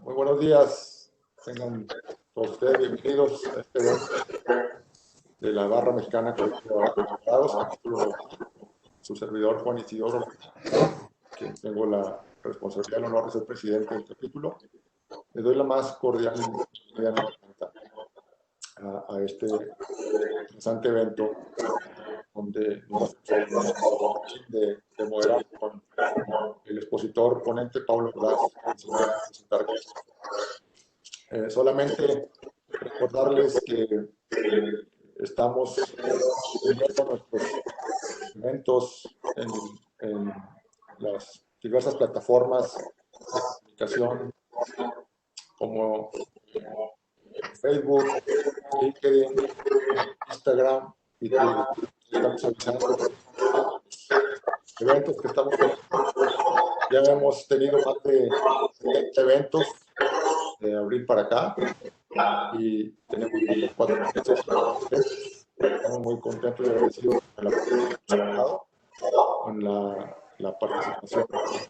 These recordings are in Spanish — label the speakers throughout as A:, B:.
A: Muy buenos días. Tengan todos ustedes bienvenidos a este evento de la Barra Mexicana Colegio de Abogados, capítulo su servidor Juan Isidoro, que tengo la responsabilidad y el honor de ser presidente del capítulo. Le doy la más cordial bienvenida a este interesante evento donde nos de moderar con el expositor ponente Pablo Ordaz. Solamente recordarles que estamos viendo nuestros eventos en las diversas plataformas de comunicación como Facebook, LinkedIn, Instagram y Twitter. Estamos avisando eventos que estamos teniendo. Ya hemos tenido más de 70 eventos de abril para acá y tenemos 4 meses. Estamos muy contentos y agradecidos con la participación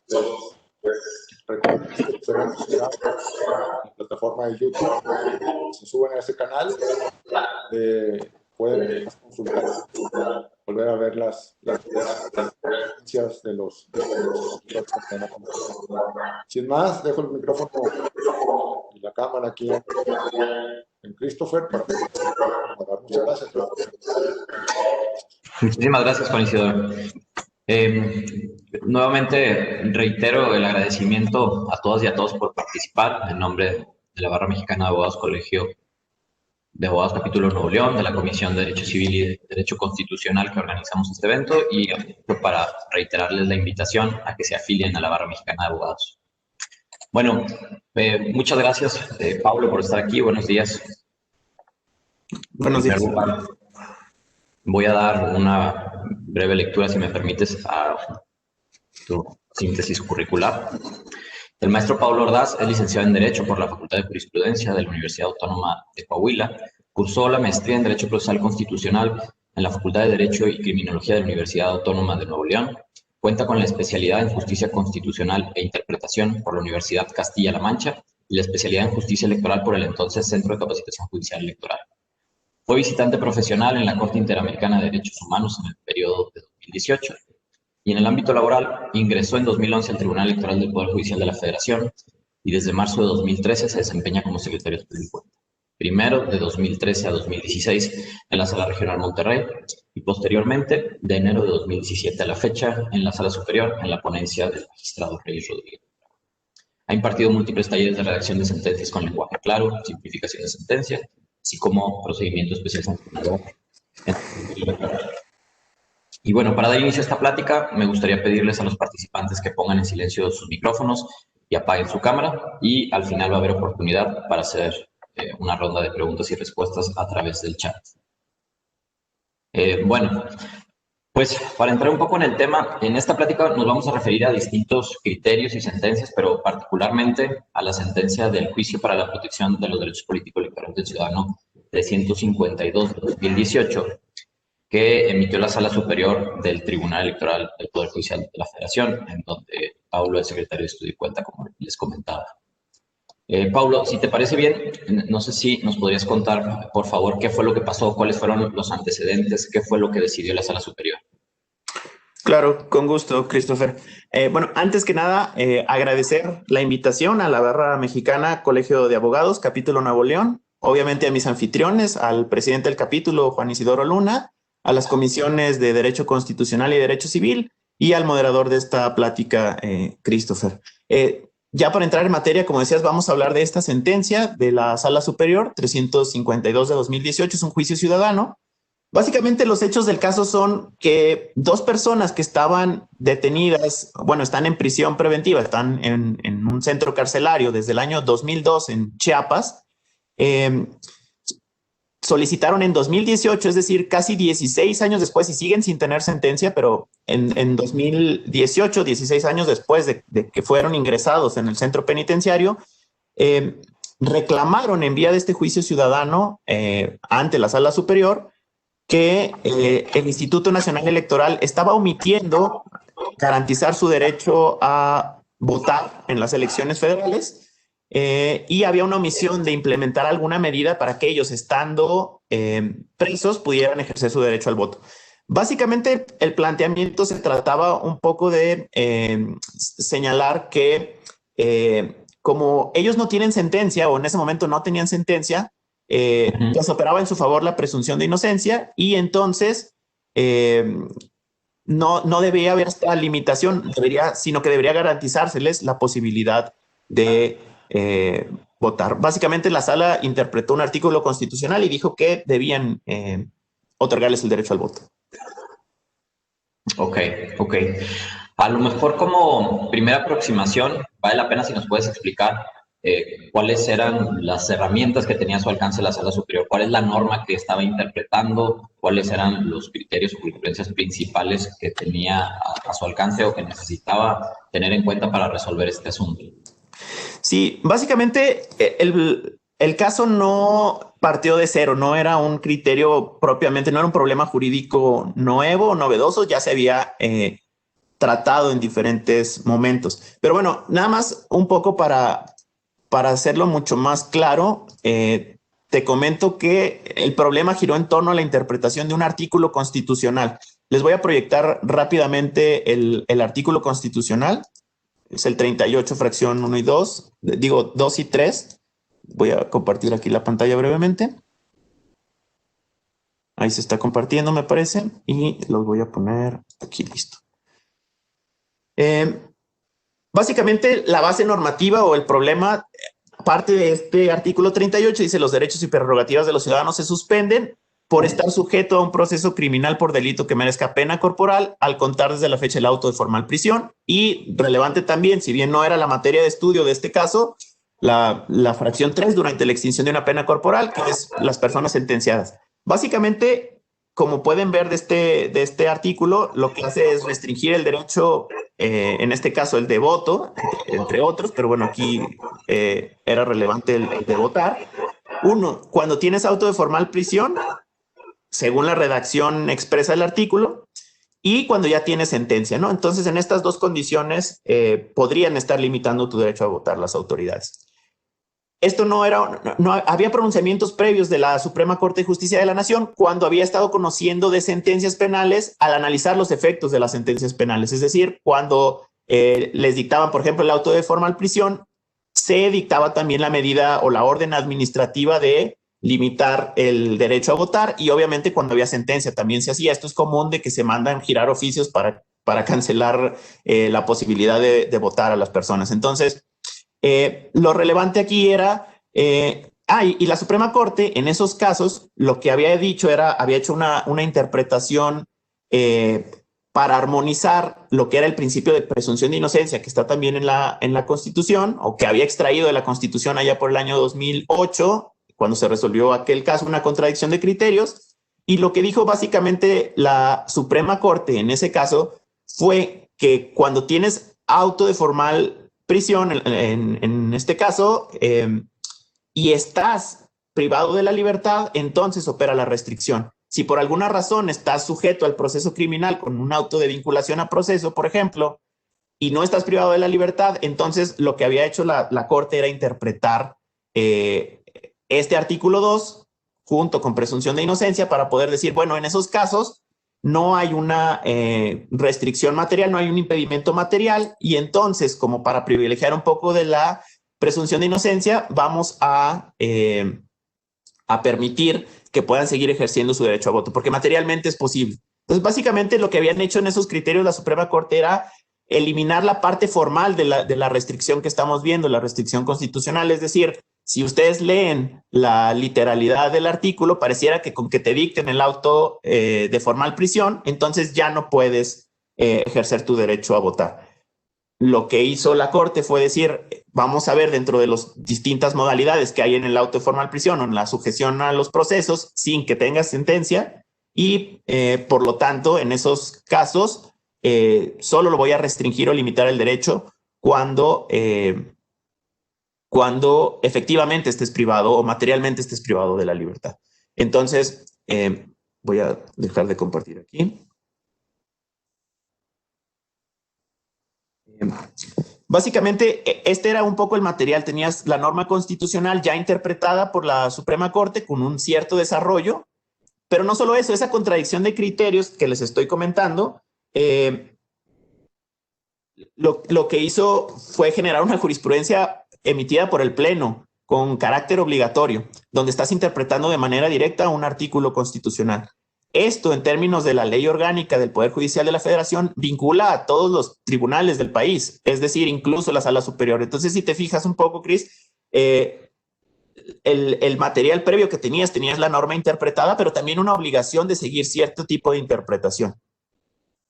A: de ustedes. Recuerden que estos eventos serán en la plataforma de YouTube. Se suben a ese canal, pueden consultar, volver a ver las noticias de los Sin más, dejo el micrófono y la cámara aquí en Christopher para muchas gracias.
B: Muchísimas gracias, Juan Isidoro. Nuevamente reitero el agradecimiento a todas y a todos por participar en nombre de la Barra Mexicana de Abogados Colegio de Abogados Capítulo Nuevo León, de la Comisión de Derecho Civil y Derecho Constitucional que organizamos este evento, y para reiterarles la invitación a que se afilien a la Barra Mexicana de Abogados. Bueno, muchas gracias, Pablo, por estar aquí. Buenos días.
C: Buenos días.
B: Voy a dar una breve lectura, si me permites, a tu síntesis curricular. El maestro Pablo Ordaz es licenciado en Derecho por la Facultad de Jurisprudencia de la Universidad Autónoma de Coahuila. Cursó la maestría en Derecho Procesal Constitucional en la Facultad de Derecho y Criminología de la Universidad Autónoma de Nuevo León. Cuenta con la especialidad en Justicia Constitucional e Interpretación por la Universidad Castilla-La Mancha y la especialidad en Justicia Electoral por el entonces Centro de Capacitación Judicial Electoral. Fue visitante profesional en la Corte Interamericana de Derechos Humanos en el periodo de 2018. Y en el ámbito laboral, ingresó en 2011 al Tribunal Electoral del Poder Judicial de la Federación y desde marzo de 2013 se desempeña como secretario de cuenta. Primero, de 2013 a 2016, en la Sala Regional Monterrey y posteriormente, de enero de 2017 a la fecha, en la Sala Superior, en la ponencia del magistrado Reyes Rodríguez. Ha impartido múltiples talleres de redacción de sentencias con lenguaje claro, simplificación de sentencias, así como procedimiento especial sancionador. Y bueno, para dar inicio a esta plática, me gustaría pedirles a los participantes que pongan en silencio sus micrófonos y apaguen su cámara, y al final va a haber oportunidad para hacer una ronda de preguntas y respuestas a través del chat. Bueno, pues para entrar un poco en el tema, en esta plática nos vamos a referir a distintos criterios y sentencias, pero particularmente a la sentencia del Juicio para la Protección de los Derechos Políticos Electorales del Ciudadano 352 de 2018, que emitió la Sala Superior del Tribunal Electoral del Poder Judicial de la Federación, en donde Pablo es secretario de Estudio y Cuenta, como les comentaba. Pablo, si te parece bien, no sé si nos podrías contar, por favor, qué fue lo que pasó, cuáles fueron los antecedentes, qué fue lo que decidió la Sala Superior.
C: Claro, con gusto, Christopher. Bueno, antes que nada, agradecer la invitación a la Barra Mexicana Colegio de Abogados, Capítulo Nuevo León, obviamente a mis anfitriones, al presidente del capítulo, Juan Isidoro Luna, a las comisiones de Derecho Constitucional y Derecho Civil y al moderador de esta plática, Christopher. Ya para entrar en materia, como decías, vamos a hablar de esta sentencia de la Sala Superior 352 de 2018, es un juicio ciudadano. Básicamente los hechos del caso son que dos personas que estaban detenidas, bueno, están en prisión preventiva, están en un centro carcelario desde el año 2002 en Chiapas, solicitaron en 2018, es decir, casi 16 años después, y siguen sin tener sentencia, pero en 2018, 16 años después de que fueron ingresados en el centro penitenciario, reclamaron en vía de este juicio ciudadano ante la Sala Superior que el Instituto Nacional Electoral estaba omitiendo garantizar su derecho a votar en las elecciones federales, y había una omisión de implementar alguna medida para que ellos, estando presos, pudieran ejercer su derecho al voto. Básicamente, el planteamiento se trataba un poco de señalar que como ellos no tienen sentencia, o en ese momento no tenían sentencia, pues operaba en su favor la presunción de inocencia, y entonces no debería haber esta limitación, sino que debería garantizárseles la posibilidad de votar. Básicamente, la sala interpretó un artículo constitucional y dijo que debían otorgarles el derecho al voto.
B: Ok. A lo mejor, como primera aproximación, vale la pena si nos puedes explicar cuáles eran las herramientas que tenía a su alcance la Sala Superior, cuál es la norma que estaba interpretando, cuáles eran los criterios o jurisprudencias principales que tenía a su alcance o que necesitaba tener en cuenta para resolver este asunto.
C: Sí, básicamente el caso no partió de cero, no era un criterio propiamente, no era un problema jurídico nuevo, novedoso, ya se había tratado en diferentes momentos. Pero bueno, nada más un poco para hacerlo mucho más claro, te comento que el problema giró en torno a la interpretación de un artículo constitucional. Les voy a proyectar rápidamente el artículo constitucional. Es el 38, fracción 1 y 2, digo 2 y 3. Voy a compartir aquí la pantalla brevemente. Ahí se está compartiendo, me parece, y los voy a poner aquí, listo. Básicamente, la base normativa o el problema parte de este artículo 38, dice: los derechos y prerrogativas de los ciudadanos se suspenden por estar sujeto a un proceso criminal por delito que merezca pena corporal al contar desde la fecha del auto de formal prisión. Y relevante también, si bien no era la materia de estudio de este caso, la fracción 3, durante la extinción de una pena corporal, que es las personas sentenciadas. Básicamente, como pueden ver de este artículo, lo que hace es restringir el derecho, en este caso el de voto, entre otros, pero bueno, aquí era relevante el de votar. Uno, cuando tienes auto de formal prisión, según la redacción expresa del artículo, y cuando ya tienes sentencia, ¿no? Entonces, en estas dos condiciones podrían estar limitando tu derecho a votar las autoridades. Esto no había pronunciamientos previos de la Suprema Corte de Justicia de la Nación cuando había estado conociendo de sentencias penales al analizar los efectos de las sentencias penales. Es decir, cuando les dictaban, por ejemplo, el auto de formal prisión, se dictaba también la medida o la orden administrativa de limitar el derecho a votar, y obviamente cuando había sentencia también se hacía. Esto es común, de que se mandan girar oficios para cancelar la posibilidad de votar a las personas. Entonces, lo relevante aquí era, y la Suprema Corte en esos casos lo que había dicho era, había hecho una interpretación para armonizar lo que era el principio de presunción de inocencia, que está también en la Constitución, o que había extraído de la Constitución allá por el año 2008, cuando se resolvió aquel caso, una contradicción de criterios. Y lo que dijo básicamente la Suprema Corte en ese caso fue que cuando tienes auto de formal prisión, en este caso, y estás privado de la libertad, entonces opera la restricción. Si por alguna razón estás sujeto al proceso criminal con un auto de vinculación a proceso, por ejemplo, y no estás privado de la libertad, entonces lo que había hecho la Corte era interpretar este artículo 2 junto con presunción de inocencia para poder decir, bueno, en esos casos no hay una restricción material, no hay un impedimento material, y entonces, como para privilegiar un poco de la presunción de inocencia, vamos a permitir que puedan seguir ejerciendo su derecho a voto, porque materialmente es posible. Entonces, básicamente lo que habían hecho en esos criterios la Suprema Corte era eliminar la parte formal de la restricción que estamos viendo, la restricción constitucional. Es decir, si ustedes leen la literalidad del artículo, pareciera que con que te dicten el auto de formal prisión, entonces ya no puedes ejercer tu derecho a votar. Lo que hizo la Corte fue decir, vamos a ver dentro de las distintas modalidades que hay en el auto de formal prisión o en la sujeción a los procesos sin que tengas sentencia, y por lo tanto, en esos casos, solo lo voy a restringir o limitar el derecho cuando efectivamente estés privado o materialmente estés privado de la libertad. Entonces, voy a dejar de compartir aquí. básicamente, este era un poco el material. Tenías la norma constitucional ya interpretada por la Suprema Corte con un cierto desarrollo, pero no solo eso, esa contradicción de criterios que les estoy comentando, lo que hizo fue generar una jurisprudencia emitida por el Pleno con carácter obligatorio, donde estás interpretando de manera directa un artículo constitucional. Esto, en términos de la ley orgánica del Poder Judicial de la Federación, vincula a todos los tribunales del país, es decir, incluso la Sala Superior. Entonces, si te fijas un poco, Cris, el material previo que tenías la norma interpretada, pero también una obligación de seguir cierto tipo de interpretación.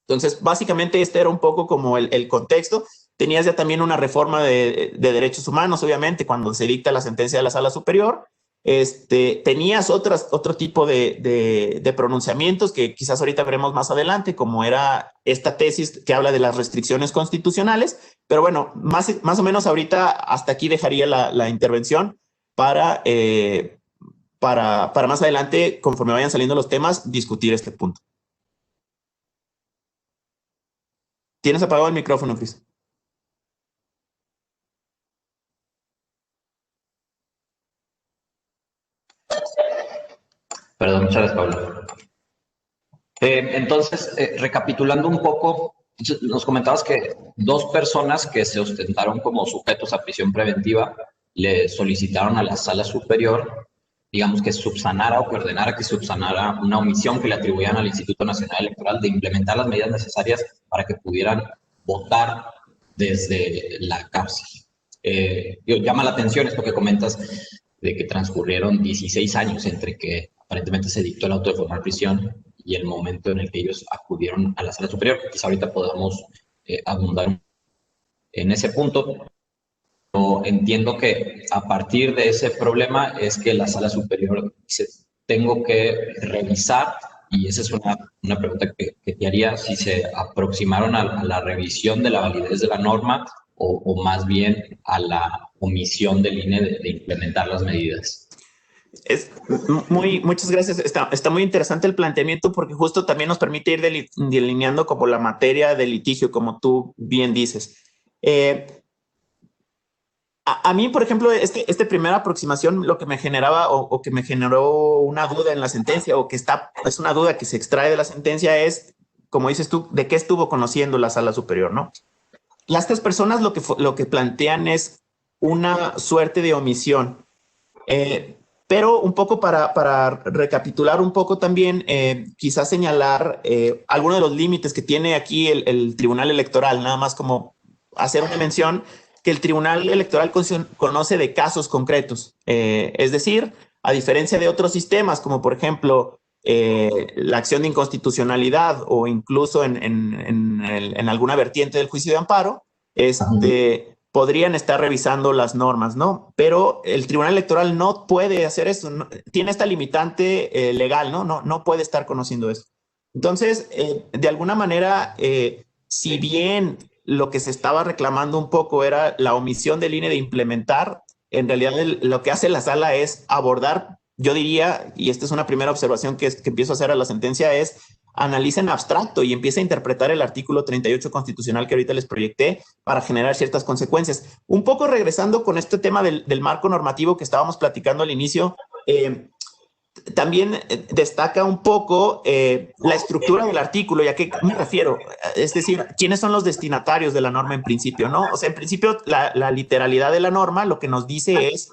C: Entonces, básicamente, este era un poco como el contexto. Tenías ya también una reforma de derechos humanos, obviamente, cuando se dicta la sentencia de la Sala Superior. Tenías otro tipo de pronunciamientos que quizás ahorita veremos más adelante, como era esta tesis que habla de las restricciones constitucionales. Pero bueno, más o menos ahorita hasta aquí dejaría la intervención para más adelante, conforme vayan saliendo los temas, discutir este punto. ¿Tienes apagado el micrófono, Cris?
B: Perdón, muchas gracias, Pablo. Entonces, recapitulando un poco, nos comentabas que dos personas que se ostentaron como sujetos a prisión preventiva le solicitaron a la Sala Superior, digamos, que subsanara o que ordenara que subsanara una omisión que le atribuían al Instituto Nacional Electoral de implementar las medidas necesarias para que pudieran votar desde la cárcel. Llama la atención esto que comentas de que transcurrieron 16 años entre que aparentemente se dictó el auto de formal prisión y el momento en el que ellos acudieron a la Sala Superior. Quizá ahorita podamos abundar en ese punto. Pero entiendo que a partir de ese problema es que la Sala Superior dice, tengo que revisar, y esa es una pregunta que te haría, si se aproximaron a la revisión de la validez de la norma o más bien a la omisión del INE de implementar las medidas.
C: Muchas gracias. Está muy interesante el planteamiento porque justo también nos permite ir delineando como la materia del litigio, como tú bien dices. A mí, por ejemplo, esta primera aproximación, lo que me generaba o que me generó una duda en la sentencia o que es una duda que se extrae de la sentencia es, como dices tú, de qué estuvo conociendo la Sala Superior, ¿no? Estas personas lo que plantean es una suerte de omisión. Pero un poco para recapitular un poco también, quizás señalar algunos de los límites que tiene aquí el Tribunal Electoral, nada más como hacer una mención que el Tribunal Electoral conoce de casos concretos. Es decir, a diferencia de otros sistemas, como por ejemplo la acción de inconstitucionalidad o incluso en alguna vertiente del juicio de amparo, podrían estar revisando las normas, ¿no? Pero el Tribunal Electoral no puede hacer eso, tiene esta limitante legal, ¿no? No puede estar conociendo eso. Entonces, de alguna manera, si bien lo que se estaba reclamando un poco era la omisión del INE de implementar, en realidad lo que hace la sala es abordar, yo diría, y esta es una primera observación que empiezo a hacer a la sentencia, es analiza en abstracto y empieza a interpretar el artículo 38 constitucional que ahorita les proyecté para generar ciertas consecuencias. Un poco regresando con este tema del marco normativo que estábamos platicando al inicio, también destaca un poco la estructura del artículo. ¿Y a qué me refiero? Es decir, ¿quiénes son los destinatarios de la norma en principio, no? O sea, en principio, la literalidad de la norma lo que nos dice es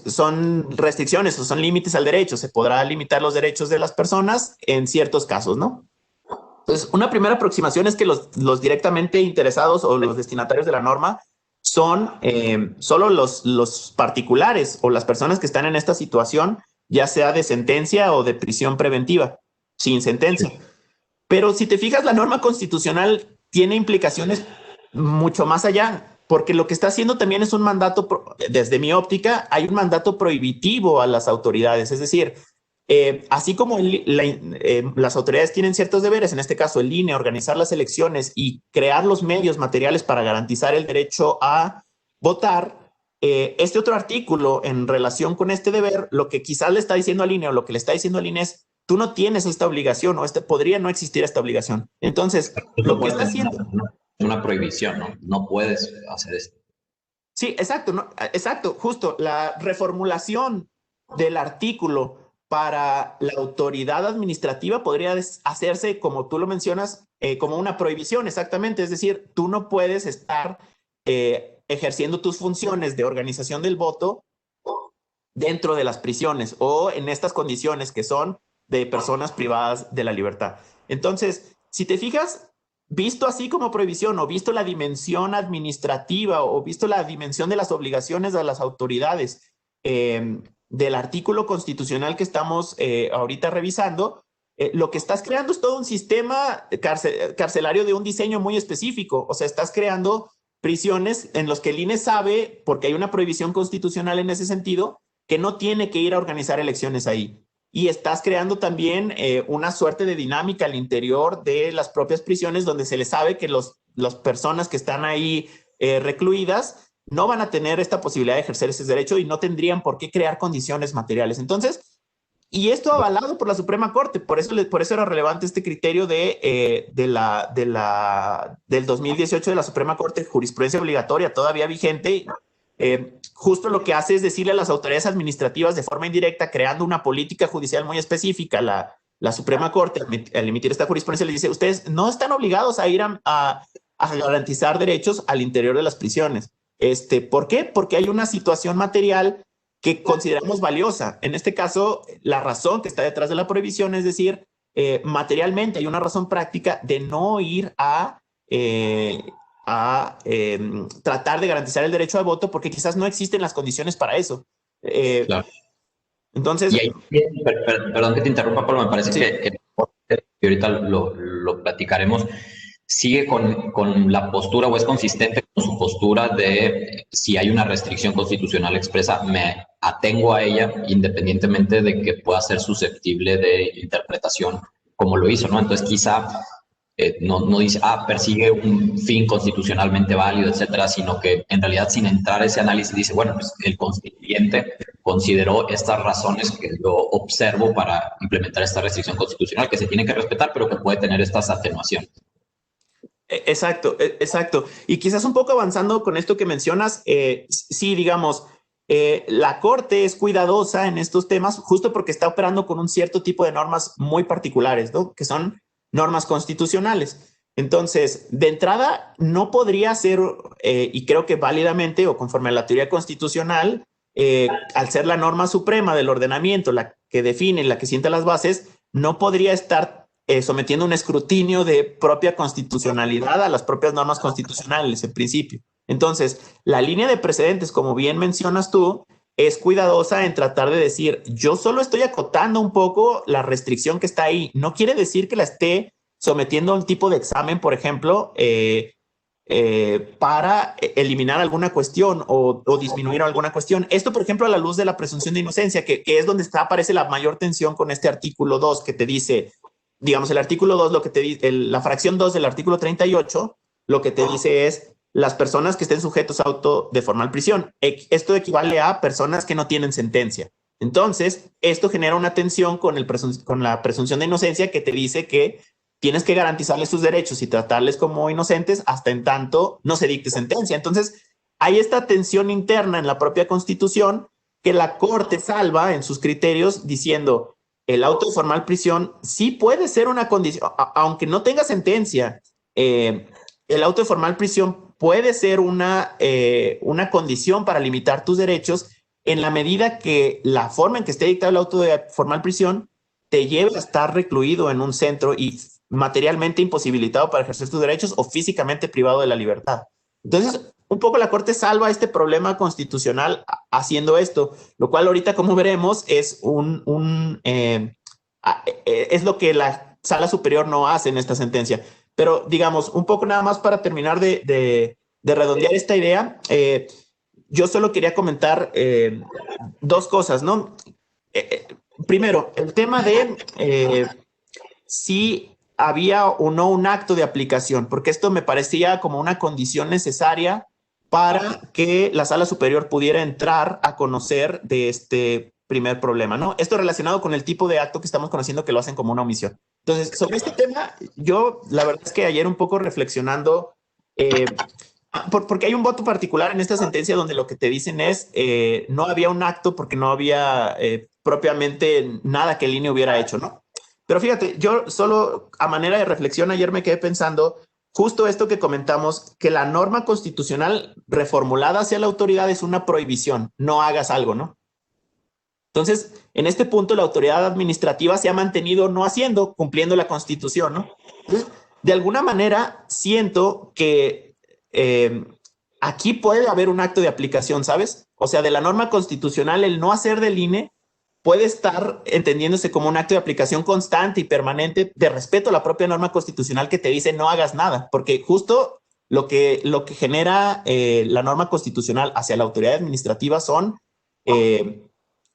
C: son restricciones o son límites al derecho. Se podrá limitar los derechos de las personas en ciertos casos, ¿no? Entonces, una primera aproximación es que los directamente interesados o los destinatarios de la norma son solo los particulares o las personas que están en esta situación, ya sea de sentencia o de prisión preventiva, sin sentencia. Pero si te fijas, la norma constitucional tiene implicaciones mucho más allá, porque lo que está haciendo también es un mandato, desde mi óptica, hay un mandato prohibitivo a las autoridades. Es decir, así como las autoridades tienen ciertos deberes, en este caso el INE, organizar las elecciones y crear los medios materiales para garantizar el derecho a votar, este otro artículo en relación con este deber, lo que quizás le está diciendo al INE o lo que le está diciendo al INE es, tú no tienes esta obligación o podría no existir esta obligación. Entonces, lo que está haciendo...
B: una prohibición, ¿no? No puedes hacer esto.
C: Sí, exacto, ¿no? Exacto, justo la reformulación del artículo para la autoridad administrativa podría hacerse, como tú lo mencionas, como una prohibición, exactamente. Es decir, tú no puedes estar ejerciendo tus funciones de organización del voto dentro de las prisiones o en estas condiciones que son de personas privadas de la libertad. Entonces, si te fijas, visto así como prohibición o visto la dimensión administrativa o visto la dimensión de las obligaciones de las autoridades del artículo constitucional que estamos ahorita revisando, lo que estás creando es todo un sistema carcelario de un diseño muy específico. O sea, estás creando prisiones en los que el INE sabe, porque hay una prohibición constitucional en ese sentido, que no tiene que ir a organizar elecciones ahí. Y estás creando también una suerte de dinámica al interior de las propias prisiones donde se les sabe que las personas que están ahí recluidas no van a tener esta posibilidad de ejercer ese derecho y no tendrían por qué crear condiciones materiales. Entonces, y esto avalado por la Suprema Corte, por eso era relevante este criterio del 2018 de la Suprema Corte, jurisprudencia obligatoria todavía vigente. Justo lo que hace es decirle a las autoridades administrativas de forma indirecta, creando una política judicial muy específica. La Suprema Corte, al emitir esta jurisprudencia, le dice: ustedes no están obligados a ir a garantizar derechos al interior de las prisiones. ¿Por qué? Porque hay una situación material que consideramos valiosa. En este caso, la razón que está detrás de la prohibición es decir, materialmente hay una razón práctica de no ir a tratar de garantizar el derecho al voto porque quizás no existen las condiciones para eso.
B: Claro.
C: Entonces...
B: Y ahí, perdón que te interrumpa, pero me parece
C: sí.
B: que ahorita lo platicaremos, sigue con la postura o es consistente con su postura de si hay una restricción constitucional expresa, me atengo a ella independientemente de que pueda ser susceptible de interpretación como lo hizo, ¿no? Entonces quizá no dice, persigue un fin constitucionalmente válido, etcétera, sino que en realidad sin entrar a ese análisis dice, bueno, pues el constituyente consideró estas razones que yo observo para implementar esta restricción constitucional que se tiene que respetar, pero que puede tener estas atenuaciones.
C: Exacto, exacto. Y quizás un poco avanzando con esto que mencionas, sí, digamos, la Corte es cuidadosa en estos temas justo porque está operando con un cierto tipo de normas muy particulares, ¿no? Que son normas constitucionales. Entonces, de entrada, no podría ser, y creo que válidamente o conforme a la teoría constitucional, al ser la norma suprema del ordenamiento, la que define, la que sienta las bases, no podría estar sometiendo un escrutinio de propia constitucionalidad a las propias normas constitucionales en principio. Entonces, la línea de precedentes, como bien mencionas tú, es cuidadosa en tratar de decir, yo solo estoy acotando un poco la restricción que está ahí. No quiere decir que la esté sometiendo a un tipo de examen, por ejemplo, para eliminar alguna cuestión o disminuir alguna cuestión. Esto, por ejemplo, a la luz de la presunción de inocencia, que es donde aparece la mayor tensión con este artículo 2 que te dice, digamos, el artículo 2, lo que te dice, la fracción 2 del artículo 38, lo que te dice es las personas que estén sujetos a auto de formal prisión. Esto equivale a personas que no tienen sentencia. Entonces, esto genera una tensión con la presunción de inocencia que te dice que tienes que garantizarles sus derechos y tratarles como inocentes hasta en tanto no se dicte sentencia. Entonces, hay esta tensión interna en la propia Constitución que la Corte salva en sus criterios diciendo el auto de formal prisión sí puede ser una condición, aunque no tenga sentencia, el auto de formal prisión puede ser una condición para limitar tus derechos en la medida que la forma en que esté dictado el auto de formal prisión te lleve a estar recluido en un centro y materialmente imposibilitado para ejercer tus derechos o físicamente privado de la libertad. Entonces, un poco la Corte salva este problema constitucional haciendo esto, lo cual ahorita, como veremos, es es lo que la Sala Superior no hace en esta sentencia. Pero, digamos, un poco nada más para terminar de redondear esta idea, yo solo quería comentar dos cosas, ¿no? Primero, el tema de si había o no un acto de aplicación, porque esto me parecía como una condición necesaria para que la Sala Superior pudiera entrar a conocer de este primer problema, ¿no? Esto relacionado con el tipo de acto que estamos conociendo que lo hacen como una omisión. Entonces, sobre este tema, yo la verdad es que ayer un poco reflexionando Porque hay un voto particular en esta sentencia donde lo que te dicen es no había un acto porque no había propiamente nada que el INE hubiera hecho, ¿no? Pero fíjate, yo solo a manera de reflexión ayer me quedé pensando justo esto que comentamos, que la norma constitucional reformulada hacia la autoridad es una prohibición, no hagas algo, ¿no? Entonces, en este punto, la autoridad administrativa se ha mantenido no haciendo, cumpliendo la Constitución, ¿no? Entonces, de alguna manera, siento que aquí puede haber un acto de aplicación, ¿sabes? O sea, de la norma constitucional, el no hacer del INE puede estar entendiéndose como un acto de aplicación constante y permanente de respeto a la propia norma constitucional que te dice no hagas nada, porque justo lo que genera la norma constitucional hacia la autoridad administrativa son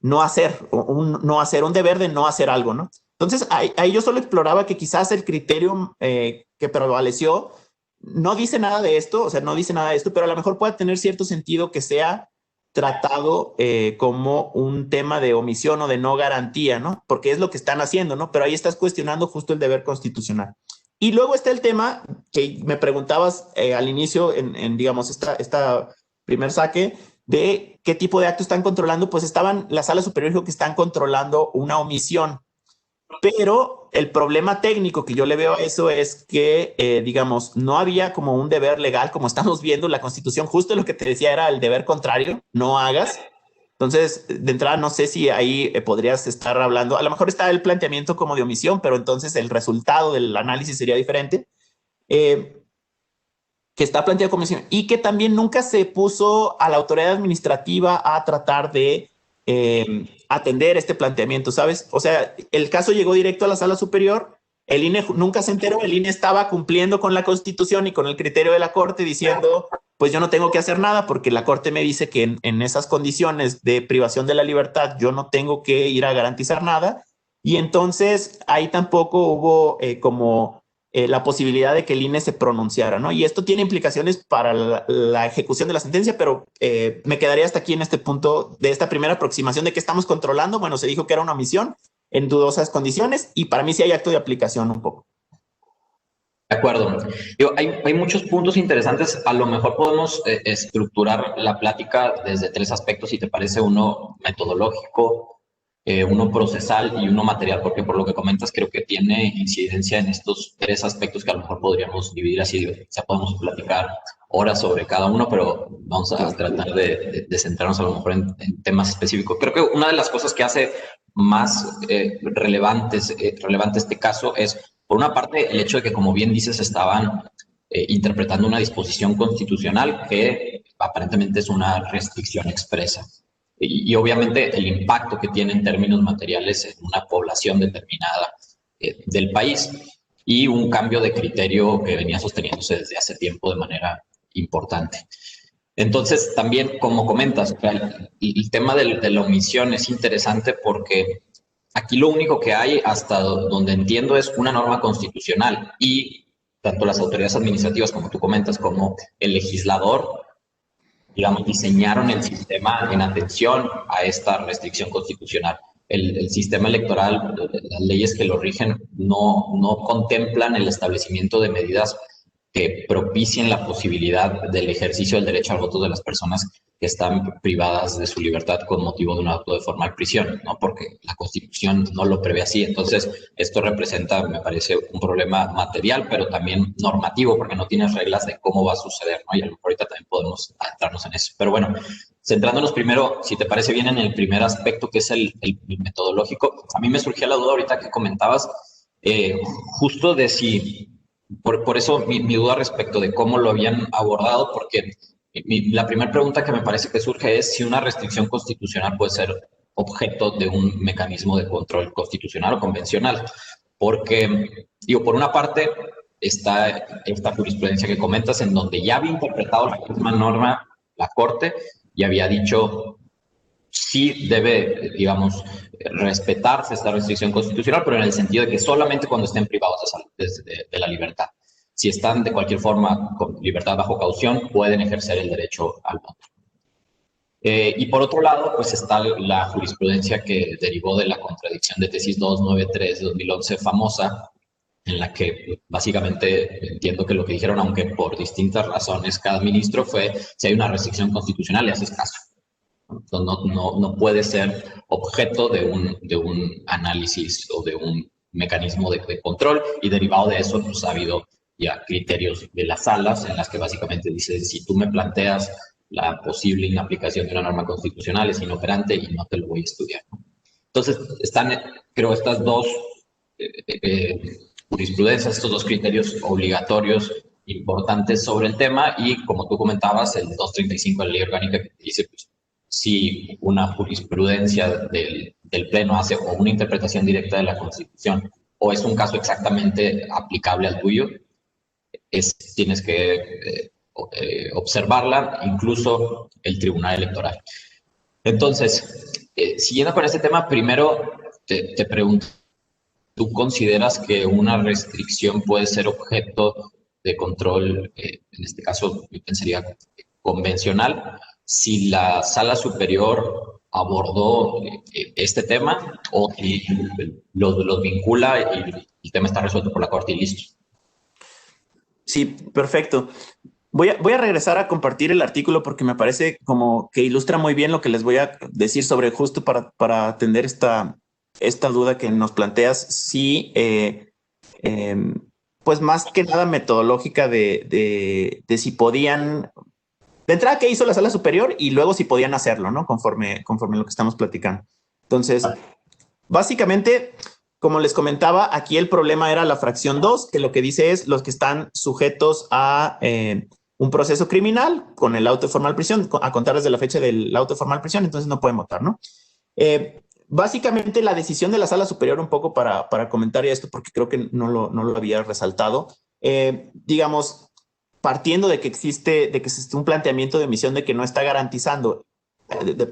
C: no hacer, un deber de no hacer algo, ¿no? Entonces, ahí yo solo exploraba que quizás el criterio que prevaleció no dice nada de esto, o sea, no dice nada de esto, pero a lo mejor puede tener cierto sentido que sea tratado como un tema de omisión o de no garantía, ¿no? Porque es lo que están haciendo, ¿no? Pero ahí estás cuestionando justo el deber constitucional. Y luego está el tema que me preguntabas al inicio, digamos, esta primer saque, de qué tipo de acto están controlando, pues la sala superior dijo que están controlando una omisión. Pero el problema técnico que yo le veo a eso es que, digamos, no había como un deber legal, como estamos viendo, la Constitución, justo lo que te decía era el deber contrario, no hagas. Entonces, de entrada, no sé si ahí podrías estar hablando, a lo mejor está el planteamiento como de omisión, pero entonces el resultado del análisis sería diferente. Que está planteado como omisión y que también nunca se puso a la autoridad administrativa a tratar de atender este planteamiento, ¿sabes? O sea, el caso llegó directo a la sala superior, el INE nunca se enteró, el INE estaba cumpliendo con la Constitución y con el criterio de la Corte diciendo, pues yo no tengo que hacer nada porque la Corte me dice que en esas condiciones de privación de la libertad yo no tengo que ir a garantizar nada. Y entonces ahí tampoco hubo como la posibilidad de que el INE se pronunciara, ¿no? Y esto tiene implicaciones para la ejecución de la sentencia, pero me quedaría hasta aquí en este punto de esta primera aproximación de que estamos controlando. Bueno, se dijo que era una omisión en dudosas condiciones y para mí sí hay acto de aplicación un poco.
B: De acuerdo. Hay muchos puntos interesantes. A lo mejor podemos estructurar la plática desde tres aspectos, si te parece, uno metodológico, uno procesal y uno material, porque por lo que comentas creo que tiene incidencia en estos tres aspectos que a lo mejor podríamos dividir así. O sea, podemos platicar horas sobre cada uno, pero vamos a tratar de centrarnos a lo mejor en temas específicos. Creo que una de las cosas que hace más relevante este caso es, por una parte, el hecho de que, como bien dices, estaban interpretando una disposición constitucional que aparentemente es una restricción expresa. Y obviamente el impacto que tiene en términos materiales en una población determinada del país y un cambio de criterio que venía sosteniéndose desde hace tiempo de manera importante. Entonces, también, como comentas, el tema de la omisión es interesante porque aquí lo único que hay, hasta donde entiendo, es una norma constitucional y tanto las autoridades administrativas, como tú comentas, como el legislador, digamos, diseñaron el sistema en atención a esta restricción constitucional. El sistema electoral, las leyes que lo rigen, no contemplan el establecimiento de medidas que propicien la posibilidad del ejercicio del derecho al voto de las personas que están privadas de su libertad con motivo de un acto de formal prisión, ¿no? Porque la Constitución no lo prevé así. Entonces, esto representa, me parece, un problema material, pero también normativo, porque no tienes reglas de cómo va a suceder, ¿no? Y a lo mejor ahorita también podemos adentrarnos en eso. Pero bueno, centrándonos primero, si te parece bien, en el primer aspecto, que es el metodológico, a mí me surgía la duda ahorita que comentabas, justo de si, por eso mi duda respecto de cómo lo habían abordado, porque la primera pregunta que me parece que surge es si una restricción constitucional puede ser objeto de un mecanismo de control constitucional o convencional. Porque, digo, por una parte está esta jurisprudencia que comentas, en donde ya había interpretado la misma norma la Corte y había dicho sí debe, digamos, respetarse esta restricción constitucional, pero en el sentido de que solamente cuando estén privados de la libertad. Si están de cualquier forma con libertad bajo caución, pueden ejercer el derecho al voto. Y por otro lado, pues está la jurisprudencia que derivó de la contradicción de tesis 293 de 2011 famosa, en la que básicamente entiendo que lo que dijeron, aunque por distintas razones cada ministro, fue si hay una restricción constitucional, le haces caso. No puede ser objeto de un análisis o de un mecanismo de control, y derivado de eso pues ha habido ya criterios de las salas en las que básicamente dice, si tú me planteas la posible inaplicación de una norma constitucional es inoperante y no te lo voy a estudiar, ¿no? Entonces están, creo, estas dos jurisprudencias, estos dos criterios obligatorios importantes sobre el tema, y como tú comentabas, el 235 de la ley orgánica que dice, pues, si una jurisprudencia del Pleno hace o una interpretación directa de la Constitución o es un caso exactamente aplicable al tuyo, tienes que observarla, incluso el Tribunal Electoral. Entonces, siguiendo con este tema, primero te pregunto, ¿tú consideras que una restricción puede ser objeto de control, en este caso yo pensaría convencional, si la Sala Superior abordó este tema o si los vincula y el tema está resuelto por la Corte y listo?
C: Sí, perfecto. Voy a regresar a compartir el artículo porque me parece como que ilustra muy bien lo que les voy a decir sobre, justo para atender esta duda que nos planteas. Sí, pues más que nada metodológica de si podían, de entrada, qué hizo la Sala Superior y luego si podían hacerlo, ¿no? Conforme lo que estamos platicando. Entonces, básicamente, como les comentaba, aquí el problema era la fracción 2, que lo que dice es los que están sujetos a un proceso criminal con el auto de formal prisión, a contar desde la fecha del auto de formal prisión, entonces no pueden votar, ¿no? Básicamente la decisión de la Sala Superior, un poco para comentar esto, porque creo que no lo había resaltado, digamos, partiendo de que existe un planteamiento de emisión de que no está garantizando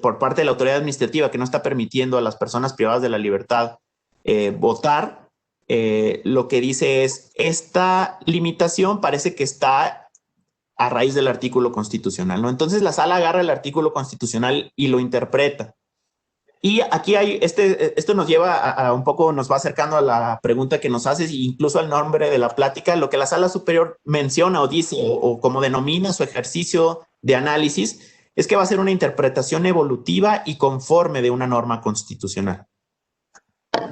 C: por parte de la autoridad administrativa, que no está permitiendo a las personas privadas de la libertad votar, lo que dice es, esta limitación parece que está a raíz del artículo constitucional, ¿no? Entonces la sala agarra el artículo constitucional y lo interpreta. Y aquí hay, esto nos lleva a un poco, nos va acercando a la pregunta que nos haces, e incluso al nombre de la plática, lo que la Sala Superior menciona o dice, o como denomina su ejercicio de análisis, es que va a ser una interpretación evolutiva y conforme de una norma constitucional.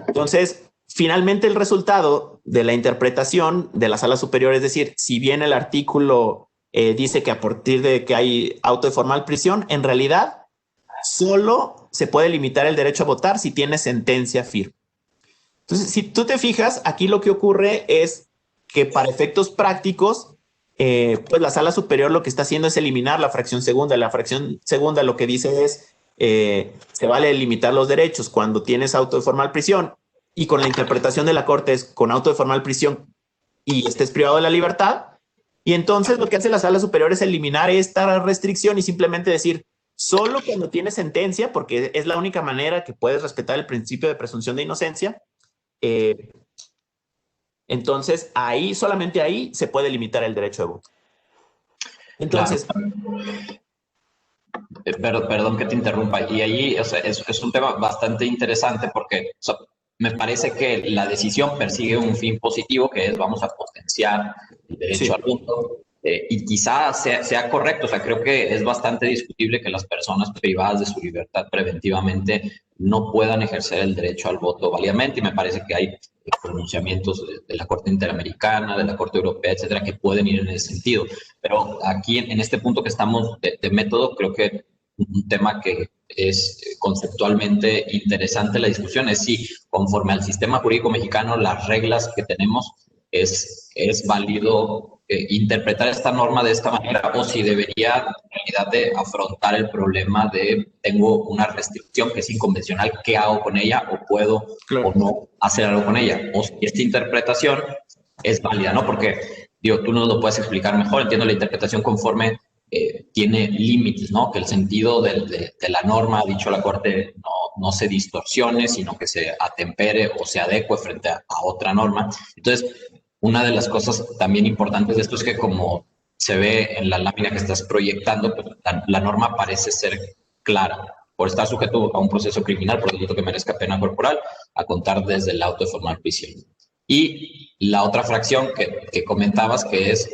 C: Entonces, finalmente el resultado de la interpretación de la Sala Superior, es decir, si bien el artículo dice que a partir de que hay auto de formal prisión, en realidad solo se puede limitar el derecho a votar si tiene sentencia firme. Entonces, si tú te fijas, aquí lo que ocurre es que para efectos prácticos, pues la Sala Superior lo que está haciendo es eliminar la fracción segunda. La fracción segunda lo que dice es, se vale limitar los derechos cuando tienes auto de formal prisión, y con la interpretación de la Corte es con auto de formal prisión y estés privado de la libertad. Y entonces lo que hace la Sala Superior es eliminar esta restricción y simplemente decir, solo cuando tienes sentencia, porque es la única manera que puedes respetar el principio de presunción de inocencia, entonces ahí, solamente ahí, se puede limitar el derecho de voto. Entonces...
B: Claro. Perdón que te interrumpa. Y ahí, o sea, es un tema bastante interesante porque, o sea, me parece que la decisión persigue un fin positivo, que es vamos a potenciar el derecho al voto. Y quizá sea correcto, o sea, creo que es bastante discutible que las personas privadas de su libertad preventivamente no puedan ejercer el derecho al voto válidamente, y me parece que hay pronunciamientos de la Corte Interamericana, de la Corte Europea, etcétera, que pueden ir en ese sentido. Pero aquí, en este punto que estamos de método, creo que un tema que es conceptualmente interesante la discusión es si, conforme al sistema jurídico mexicano, las reglas que tenemos, es válido interpretar esta norma de esta manera, o si debería en realidad de afrontar el problema de tengo una restricción que es inconvencional, ¿qué hago con ella? ¿O puedo o no hacer algo con ella? O si esta interpretación es válida, ¿no? Porque, digo, tú nos lo puedes explicar mejor. Entiendo la interpretación conforme tiene límites, ¿no? Que el sentido de la norma, ha dicho la Corte, no se distorsione, sino que se atempere o se adecue frente a otra norma. Entonces, una de las cosas también importantes de esto es que, como se ve en la lámina que estás proyectando, pues la norma parece ser clara. Por estar sujeto a un proceso criminal, por delito que merezca pena corporal, a contar desde el auto de formal prisión. Y la otra fracción que comentabas, que es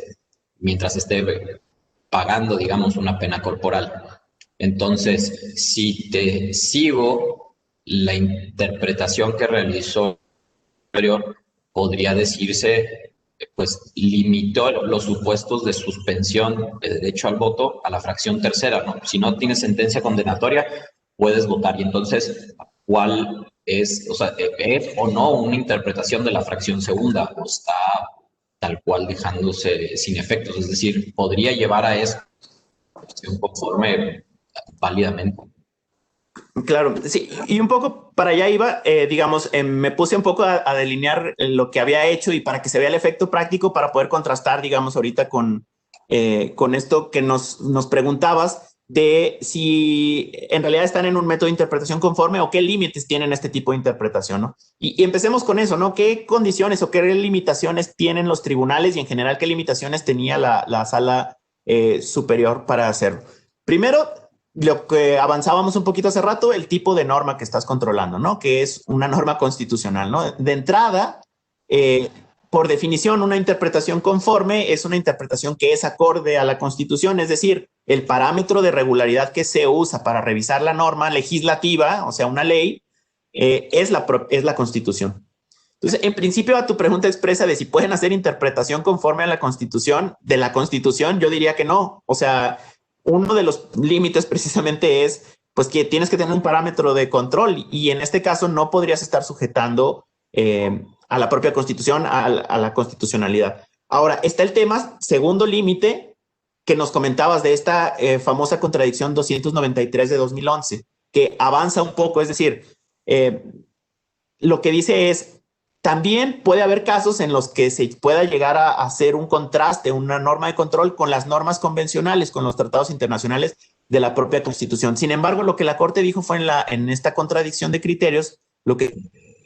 B: mientras esté pagando, digamos, una pena corporal. Entonces, si te sigo la interpretación que realizó superior, podría decirse, pues limitó los supuestos de suspensión de derecho al voto a la fracción tercera, ¿no? Si no tienes sentencia condenatoria, puedes votar. Y entonces, ¿cuál es, o sea, es o no una interpretación de la fracción segunda, o está tal cual dejándose sin efectos? Es decir, podría llevar a eso conforme válidamente.
C: Claro, sí, y un poco para allá iba, digamos, me puse un poco a delinear lo que había hecho y para que se vea el efecto práctico para poder contrastar, digamos, ahorita con esto que nos preguntabas de si en realidad están en un método de interpretación conforme o qué límites tienen este tipo de interpretación, ¿no? Y empecemos con eso, ¿no? ¿Qué condiciones o qué limitaciones tienen los tribunales y en general qué limitaciones tenía la sala superior para hacerlo? Primero, lo que avanzábamos un poquito hace rato, el tipo de norma que estás controlando, ¿no? Que es una norma constitucional, ¿no? De entrada, por definición, una interpretación conforme es una interpretación que es acorde a la Constitución, es decir, el parámetro de regularidad que se usa para revisar la norma legislativa, o sea, una ley, es la Constitución. Entonces, en principio, a tu pregunta expresa de si pueden hacer interpretación conforme a la Constitución, de la Constitución, yo diría que no. O sea, uno de los límites precisamente es pues que tienes que tener un parámetro de control y en este caso no podrías estar sujetando a la propia Constitución, a la constitucionalidad. Ahora, está el tema, segundo límite, que nos comentabas de esta famosa contradicción 293 de 2011, que avanza un poco, es decir, lo que dice es, también puede haber casos en los que se pueda llegar a hacer un contraste, una norma de control con las normas convencionales, con los tratados internacionales de la propia Constitución. Sin embargo, lo que la Corte dijo fue en esta contradicción de criterios, lo que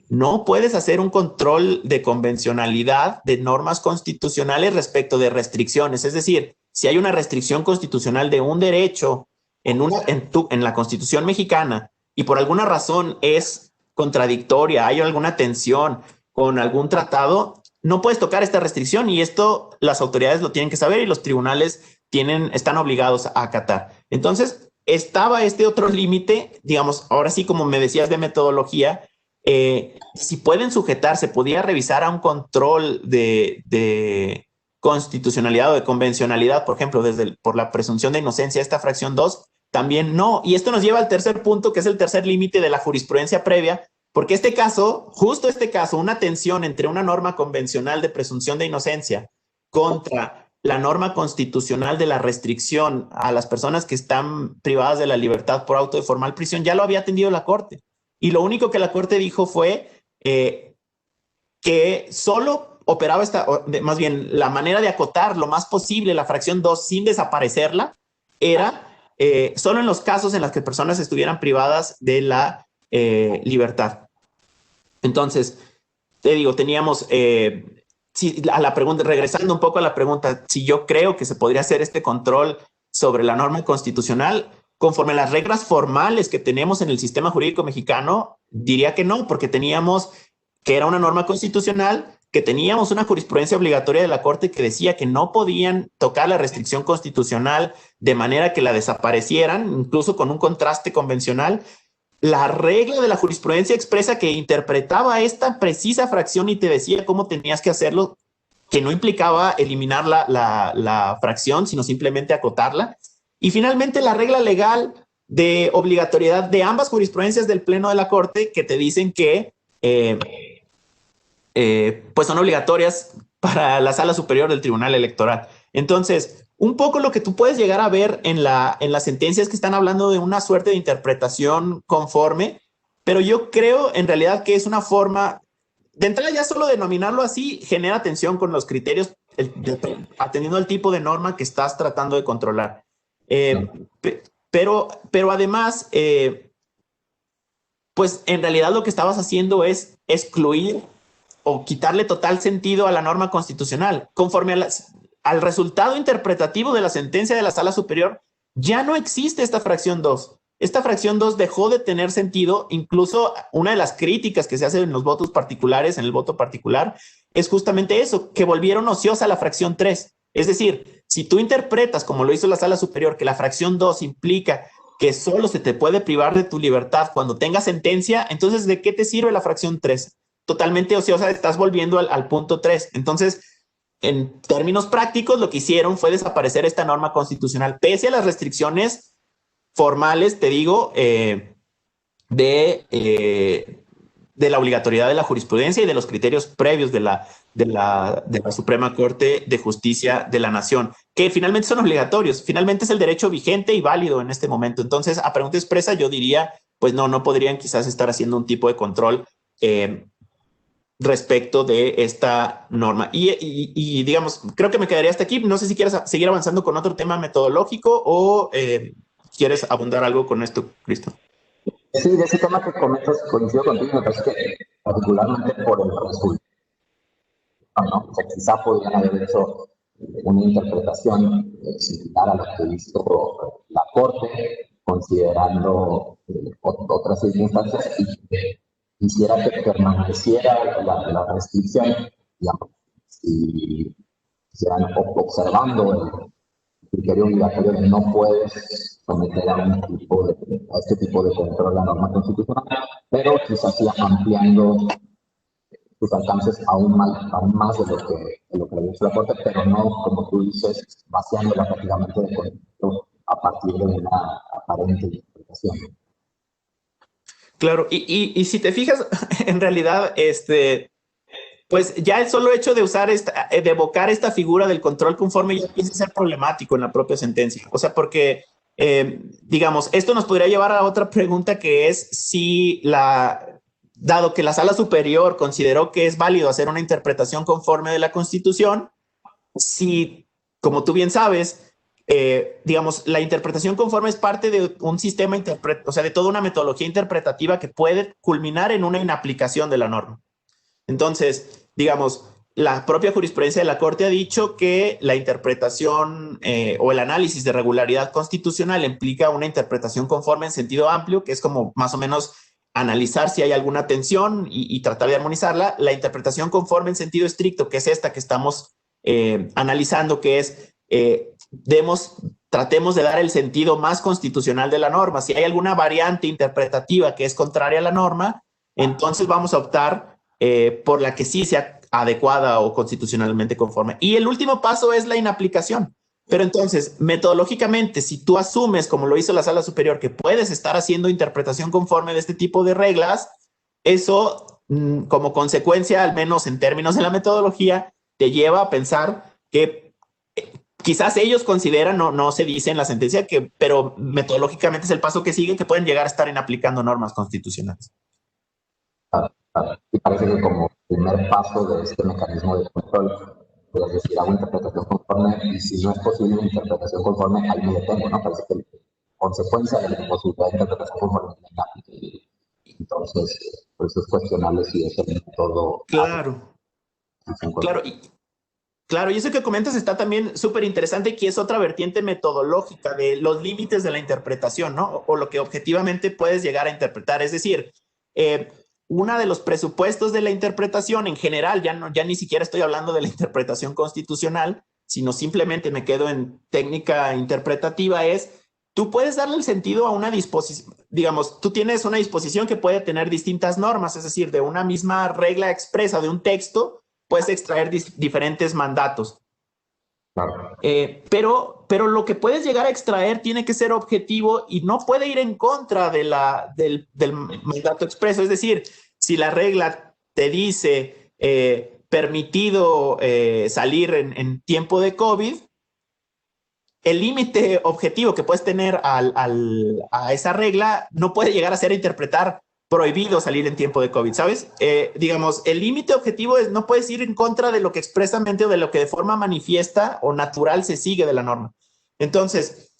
C: no puedes hacer un control de convencionalidad de normas constitucionales respecto de restricciones. Es decir, si hay una restricción constitucional de un derecho en la Constitución mexicana y por alguna razón es contradictoria, hay alguna tensión con algún tratado, no puedes tocar esta restricción y esto las autoridades lo tienen que saber y los tribunales están obligados a acatar. Entonces, estaba este otro límite, digamos, ahora sí, como me decías de metodología, si pueden sujetar, se podía revisar a un control de constitucionalidad o de convencionalidad, por ejemplo, por la presunción de inocencia, esta fracción 2, también no. Y esto nos lleva al tercer punto, que es el tercer límite de la jurisprudencia previa, porque este caso, justo este caso, una tensión entre una norma convencional de presunción de inocencia contra la norma constitucional de la restricción a las personas que están privadas de la libertad por auto de formal prisión, ya lo había atendido la Corte. Y lo único que la Corte dijo fue que solo operaba más bien la manera de acotar lo más posible la fracción 2 sin desaparecerla, era solo en los casos en los que personas estuvieran privadas de la libertad. Entonces, te digo, teníamos, a la pregunta, regresando un poco a la pregunta, si yo creo que se podría hacer este control sobre la norma constitucional, conforme a las reglas formales que tenemos en el sistema jurídico mexicano, diría que no, porque teníamos que era una norma constitucional, que teníamos una jurisprudencia obligatoria de la Corte que decía que no podían tocar la restricción constitucional de manera que la desaparecieran, incluso con un contraste convencional. La regla de la jurisprudencia expresa que interpretaba esta precisa fracción y te decía cómo tenías que hacerlo, que no implicaba eliminar la fracción, sino simplemente acotarla. Y finalmente la regla legal de obligatoriedad de ambas jurisprudencias del Pleno de la Corte que te dicen que pues son obligatorias para la Sala Superior del Tribunal Electoral. Entonces, un poco lo que tú puedes llegar a ver en las sentencias que están hablando de una suerte de interpretación conforme, pero yo creo en realidad que es una forma, de entrada ya solo denominarlo así genera tensión con los criterios, atendiendo al tipo de norma que estás tratando de controlar. Pero además, pues en realidad lo que estabas haciendo es excluir o quitarle total sentido a la norma constitucional. Conforme al resultado interpretativo de la sentencia de la Sala Superior, ya no existe esta fracción 2. esta fracción 2 dejó de tener sentido. Incluso una de las críticas que se hace en los votos particulares, en el voto particular, es justamente eso, que volvieron ociosa la fracción 3. Es decir, si tú interpretas, como lo hizo la Sala Superior, que la fracción 2 implica que solo se te puede privar de tu libertad cuando tengas sentencia, entonces, ¿de qué te sirve la fracción 3? Totalmente ociosa, estás volviendo al punto 3. Entonces, en términos prácticos, lo que hicieron fue desaparecer esta norma constitucional, pese a las restricciones formales, te digo, de la obligatoriedad de la jurisprudencia y de los criterios previos de la Suprema Corte de Justicia de la Nación, que finalmente son obligatorios. Finalmente es el derecho vigente y válido en este momento. Entonces, a pregunta expresa, yo diría, pues no podrían quizás estar haciendo un tipo de control respecto de esta norma. Y digamos, creo que me quedaría hasta aquí. No sé si quieres seguir avanzando con otro tema metodológico o quieres abundar algo con esto, Cristo.
D: Sí, de ese tema que comentas, coincido contigo, me parece que particularmente por el resultado, ¿no? O sea, quizá podrían haber hecho una interpretación similar a la que hizo la Corte, considerando otras circunstancias, y que quisiera que permaneciera la restricción, digamos, y quisieran observando el criterio obligatorio de no puedes someter a este tipo de control a la norma constitucional, pero quizás sí ampliando sus alcances aún más de lo que le dice la Corte, pero no, como tú dices, vaciándola prácticamente de contenido a partir de una aparente interpretación.
C: Claro, y si te fijas, en realidad, pues ya el solo hecho de usar de evocar esta figura del control conforme ya empieza a ser problemático en la propia sentencia. O sea, porque, digamos, esto nos podría llevar a otra pregunta, que es si dado que la Sala Superior consideró que es válido hacer una interpretación conforme de la Constitución, si, como tú bien sabes, digamos, la interpretación conforme es parte de un sistema o sea, de toda una metodología interpretativa que puede culminar en una inaplicación de la norma. Entonces, digamos, la propia jurisprudencia de la Corte ha dicho que la interpretación o el análisis de regularidad constitucional implica una interpretación conforme en sentido amplio, que es como más o menos analizar si hay alguna tensión y tratar de armonizarla. La interpretación conforme en sentido estricto, que es esta que estamos analizando, que es tratemos de dar el sentido más constitucional de la norma. Si hay alguna variante interpretativa que es contraria a la norma, entonces vamos a optar por la que sí sea adecuada o constitucionalmente conforme. Y el último paso es la inaplicación. Pero entonces, metodológicamente, si tú asumes, como lo hizo la Sala Superior, que puedes estar haciendo interpretación conforme de este tipo de reglas, eso, como consecuencia, al menos en términos de la metodología, te lleva a pensar que quizás ellos consideran, no se dice en la sentencia, pero metodológicamente es el paso que sigue, que pueden llegar a estar inaplicando normas constitucionales.
D: Y parece que como primer paso de este mecanismo de control, es decir, hago interpretación conforme, y si no es posible una interpretación conforme, ahí me detengo, ¿no? Parece que consecuencia de la imposibilidad de interpretación conforme me aplique. Entonces, por eso es cuestionable si es el método.
C: Claro. Claro, y eso que comentas está también súper interesante, que es otra vertiente metodológica de los límites de la interpretación, ¿no? O lo que objetivamente puedes llegar a interpretar. Es decir, uno de los presupuestos de la interpretación en general, ya ni siquiera estoy hablando de la interpretación constitucional, sino simplemente me quedo en técnica interpretativa, es tú puedes darle el sentido a una disposición. Digamos, tú tienes una disposición que puede tener distintas normas, es decir, de una misma regla expresa de un texto, puedes extraer diferentes mandatos.
D: Claro.
C: Pero lo que puedes llegar a extraer tiene que ser objetivo y no puede ir en contra del mandato expreso. Es decir, si la regla te dice permitido salir en tiempo de COVID, el límite objetivo que puedes tener a esa regla no puede llegar a ser interpretar prohibido salir en tiempo de COVID, ¿sabes? Digamos, el límite objetivo no puedes ir en contra de lo que expresamente o de lo que de forma manifiesta o natural se sigue de la norma. Entonces,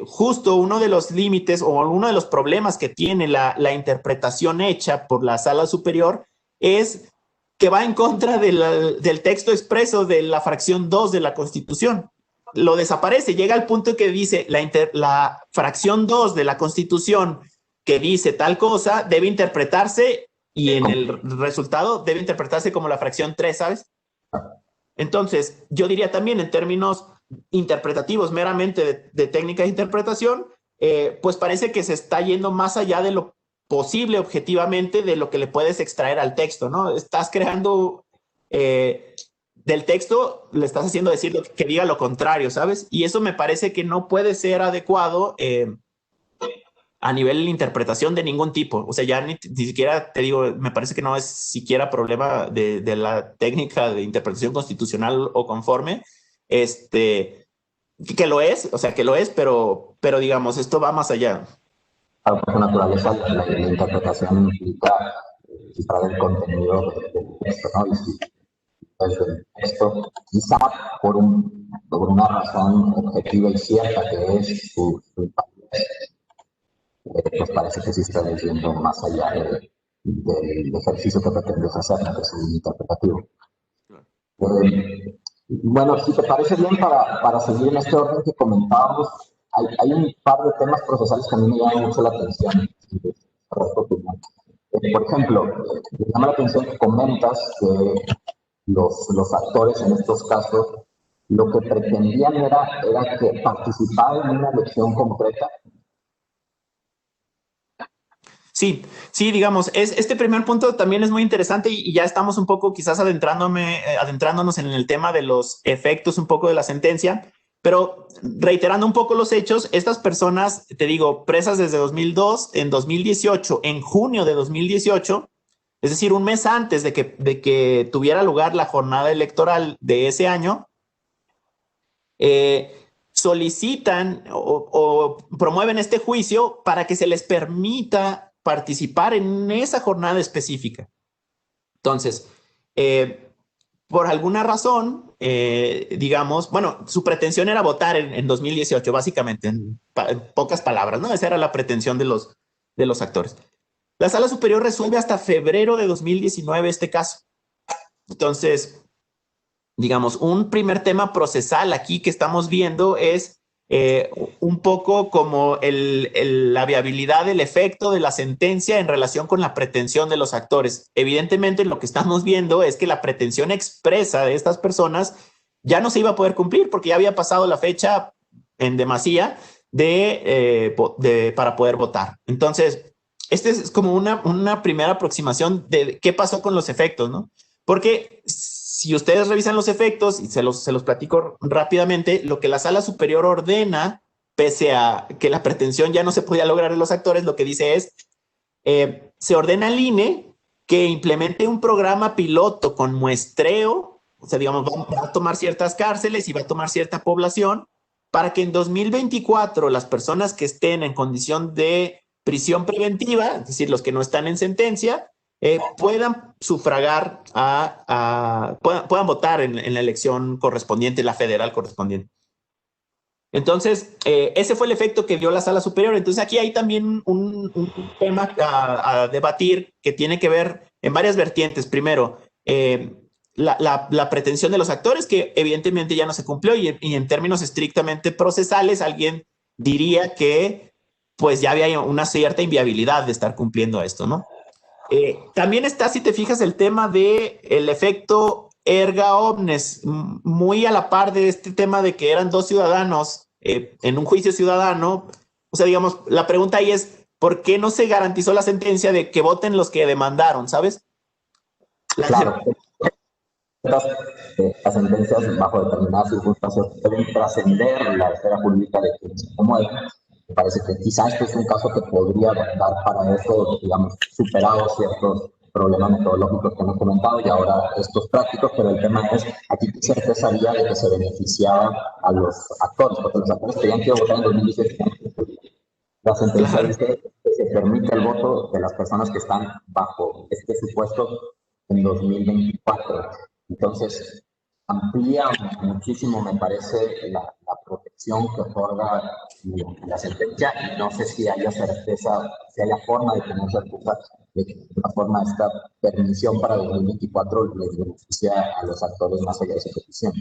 C: justo uno de los límites o uno de los problemas que tiene la interpretación hecha por la Sala Superior es que va en contra del texto expreso de la fracción 2 de la Constitución. lo desaparece, llega al punto que dice la fracción 2 de la Constitución que dice tal cosa debe interpretarse y en el resultado debe interpretarse como la fracción 3, ¿sabes? Entonces, yo diría también en términos interpretativos, meramente de técnica de interpretación, pues parece que se está yendo más allá de lo posible objetivamente de lo que le puedes extraer al texto, ¿no? Estás creando del texto, le estás haciendo decir que diga lo contrario, ¿sabes? Y eso me parece que no puede ser adecuado a nivel de interpretación de ningún tipo. O sea, ya ni siquiera, te digo, me parece que no es siquiera problema de la técnica de interpretación constitucional o conforme, que lo es, o sea, que lo es, pero digamos, esto va más allá.
D: Claro, por su naturaleza, la interpretación implica cifrar el contenido del texto, ¿no? Y si pues, del texto, quizá por una razón objetiva y cierta, que es su pues parece que sí está yendo más allá del ejercicio que pretendes hacer, que es un interpretativo. Bueno, si te parece bien, para seguir en este orden que comentábamos, hay un par de temas procesales que a mí me llaman mucho la atención. Por ejemplo, me llama la atención que comentas que los actores en estos casos lo que pretendían era que participar en una elección concreta.
C: Sí, digamos, este primer punto también es muy interesante y ya estamos un poco quizás adentrándonos en el tema de los efectos un poco de la sentencia, pero reiterando un poco los hechos, estas personas, te digo, presas desde 2002, en 2018, en junio de 2018, es decir, un mes antes de que tuviera lugar la jornada electoral de ese año, solicitan o promueven este juicio para que se les permita participar en esa jornada específica. Entonces, por alguna razón, digamos, bueno, su pretensión era votar en 2018, básicamente, en pocas palabras, ¿no? Esa era la pretensión de los actores. La Sala Superior resuelve hasta febrero de 2019 este caso. Entonces, digamos, un primer tema procesal aquí que estamos viendo es un poco como la viabilidad del efecto de la sentencia en relación con la pretensión de los actores. Evidentemente, lo que estamos viendo es que la pretensión expresa de estas personas ya no se iba a poder cumplir porque ya había pasado la fecha en demasía para poder votar. Entonces, este es como una primera aproximación de qué pasó con los efectos, ¿no? Porque si ustedes revisan los efectos, y se los platico rápidamente, lo que la Sala Superior ordena, pese a que la pretensión ya no se podía lograr en los actores, lo que dice es, se ordena al INE que implemente un programa piloto con muestreo, o sea, digamos, va a tomar ciertas cárceles y va a tomar cierta población, para que en 2024 las personas que estén en condición de prisión preventiva, es decir, los que no están en sentencia, puedan sufragar, puedan votar en la elección correspondiente, la federal correspondiente. Entonces, ese fue el efecto que dio la Sala Superior. Entonces, aquí hay también un tema a debatir que tiene que ver en varias vertientes. Primero, la pretensión de los actores, que evidentemente ya no se cumplió, y en términos estrictamente procesales, alguien diría que pues ya había una cierta inviabilidad de estar cumpliendo esto, ¿no? También está, si te fijas, el tema del efecto erga omnes, muy a la par de este tema de que eran dos ciudadanos en un juicio ciudadano. O sea, digamos, la pregunta ahí es, ¿por qué no se garantizó la sentencia de que voten los que demandaron, sabes?
D: Claro, las sentencias bajo determinadas circunstancias deben trascender la esfera jurídica de quienes se conmueven. Me parece que quizás este es un caso que podría dar para eso, digamos, superado ciertos problemas metodológicos que hemos comentado y ahora estos prácticos, pero el tema es, aquí qué certeza había de que se beneficiaba a los actores, porque los actores querían que votar en 2018. La sentencia dice que se permite el voto de las personas que están bajo este supuesto en 2024. Entonces, amplía muchísimo, me parece, la protección que otorga la sentencia y no sé si haya certeza, si haya forma de tener certeza de que de una forma esta permisión para 2024 les beneficia a los actores más allá de su petición.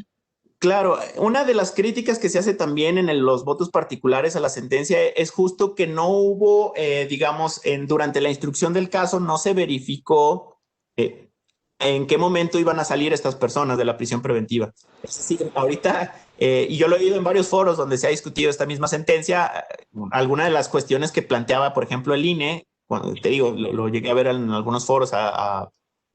C: Claro, una de las críticas que se hace también en los votos particulares a la sentencia es justo que no hubo, digamos, durante la instrucción del caso no se verificó en qué momento iban a salir estas personas de la prisión preventiva. Es decir, ahorita, y yo lo he oído en varios foros donde se ha discutido esta misma sentencia, alguna de las cuestiones que planteaba, por ejemplo, el INE, cuando te digo, lo llegué a ver en algunos foros a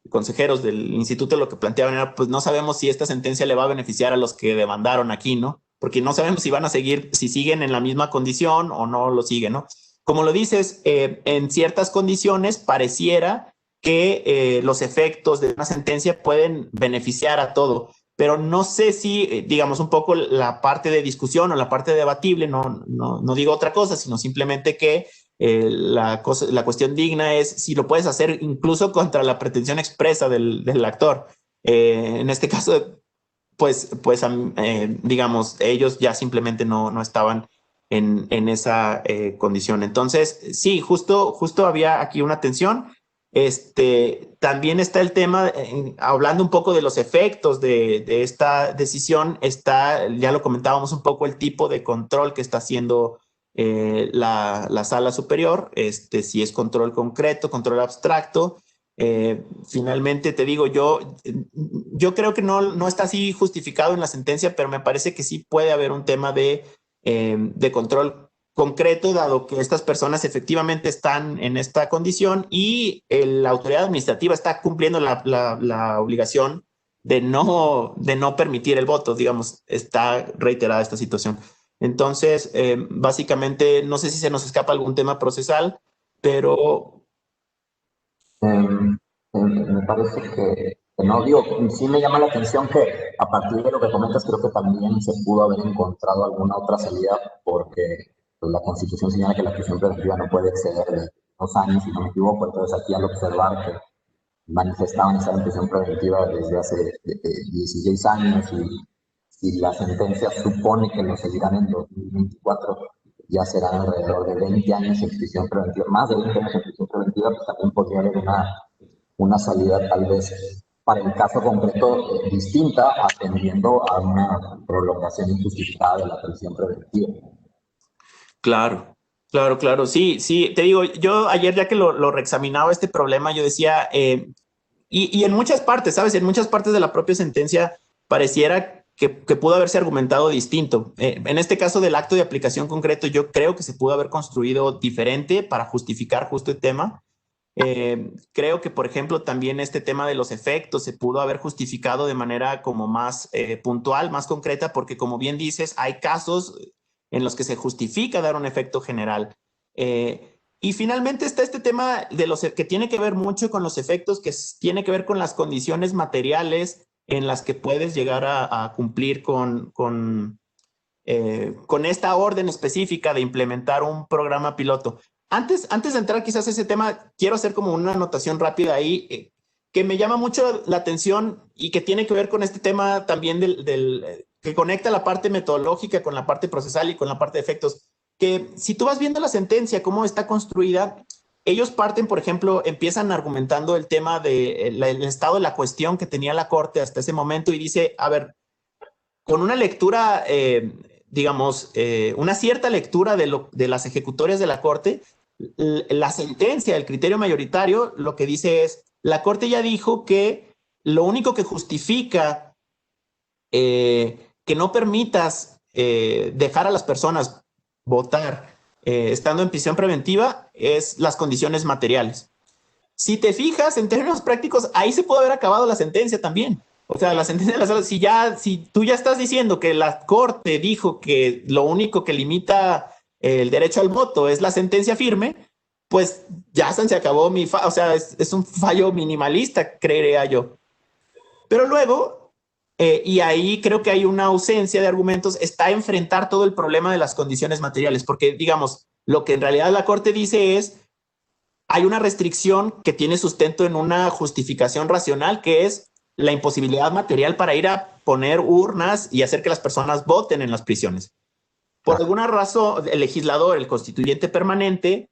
C: consejeros del instituto, lo que planteaban era, pues no sabemos si esta sentencia le va a beneficiar a los que demandaron aquí, ¿no? Porque no sabemos si van a seguir, si siguen en la misma condición o no lo siguen, ¿no? Como lo dices, en ciertas condiciones pareciera que los efectos de una sentencia pueden beneficiar a todo, pero no sé si, digamos, un poco la parte de discusión o la parte debatible, no digo otra cosa, sino simplemente que la cuestión digna es si lo puedes hacer incluso contra la pretensión expresa del actor. En este caso, digamos, ellos ya simplemente no estaban en esa condición. Entonces, sí, justo había aquí una tensión. También está el tema, hablando un poco de los efectos de esta decisión, ya lo comentábamos un poco, el tipo de control que está haciendo la sala superior, si es control concreto, control abstracto. Finalmente te digo, yo creo que no está así justificado en la sentencia, pero me parece que sí puede haber un tema de control concreto, dado que estas personas efectivamente están en esta condición y la autoridad administrativa está cumpliendo la obligación de no permitir el voto, digamos, está reiterada esta situación. Entonces, básicamente, no sé si se nos escapa algún tema procesal, pero...
D: Me parece que no, digo, sí me llama la atención que a partir de lo que comentas creo que también se pudo haber encontrado alguna otra salida porque pues, la Constitución señala que la prisión preventiva no puede exceder de 2 años, si no me equivoco. Entonces aquí al observar que manifestaban estar en prisión preventiva desde hace 16 años y la sentencia supone que lo seguirán en 2024, ya serán alrededor de 20 años en prisión preventiva, más de 20 años en prisión preventiva, pues también podría haber una salida tal vez para el caso concreto distinta, atendiendo a una prolongación injustificada de la prisión preventiva.
C: Claro, claro. Sí, te digo, yo ayer ya que lo reexaminaba este problema, yo decía, y en muchas partes, ¿sabes? En muchas partes de la propia sentencia pareciera que pudo haberse argumentado distinto. En este caso del acto de aplicación concreto, yo creo que se pudo haber construido diferente para justificar justo el tema. Creo que, por ejemplo, también este tema de los efectos se pudo haber justificado de manera como más puntual, más concreta, porque como bien dices, hay casos en los que se justifica dar un efecto general. Y finalmente está este tema de que tiene que ver mucho con los efectos, que tiene que ver con las condiciones materiales en las que puedes llegar a cumplir con esta orden específica de implementar un programa piloto. Antes de entrar quizás a ese tema, quiero hacer como una anotación rápida ahí que me llama mucho la atención y que tiene que ver con este tema también que conecta la parte metodológica con la parte procesal y con la parte de efectos. Que si tú vas viendo la sentencia, cómo está construida, ellos parten, por ejemplo, empiezan argumentando el tema del estado de la cuestión que tenía la Corte hasta ese momento y dice, a ver, con una lectura, digamos, una cierta lectura de las ejecutorias de la Corte, la sentencia, el criterio mayoritario, lo que dice es, la Corte ya dijo que lo único que justifica que no permitas dejar a las personas votar estando en prisión preventiva es las condiciones materiales. Si te fijas, en términos prácticos, ahí se puede haber acabado la sentencia también. O sea, la sentencia de la sala, si tú ya estás diciendo que la Corte dijo que lo único que limita el derecho al voto es la sentencia firme, pues ya se acabó o sea, es un fallo minimalista, creería yo. Pero luego, y ahí creo que hay una ausencia de argumentos, está enfrentar todo el problema de las condiciones materiales, porque digamos, lo que en realidad la Corte dice es, hay una restricción que tiene sustento en una justificación racional, que es la imposibilidad material para ir a poner urnas y hacer que las personas voten en las prisiones. Por alguna razón, el legislador, el constituyente permanente,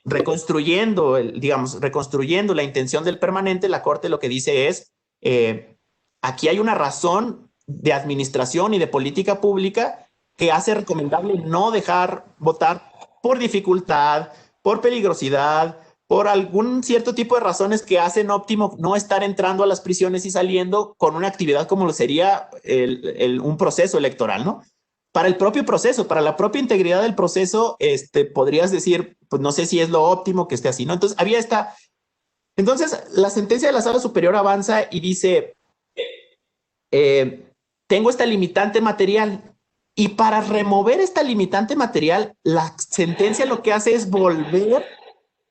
C: reconstruyendo la intención del permanente, la Corte lo que dice es, aquí hay una razón de administración y de política pública que hace recomendable no dejar votar por dificultad, por peligrosidad, por algún cierto tipo de razones que hacen óptimo no estar entrando a las prisiones y saliendo con una actividad como lo sería un proceso electoral, ¿no? Para el propio proceso, para la propia integridad del proceso, podrías decir, pues no sé si es lo óptimo que esté así, ¿no? Entonces, había esta... Entonces, la sentencia de la Sala Superior avanza y dice, tengo esta limitante material, y para remover esta limitante material, la sentencia lo que hace es volver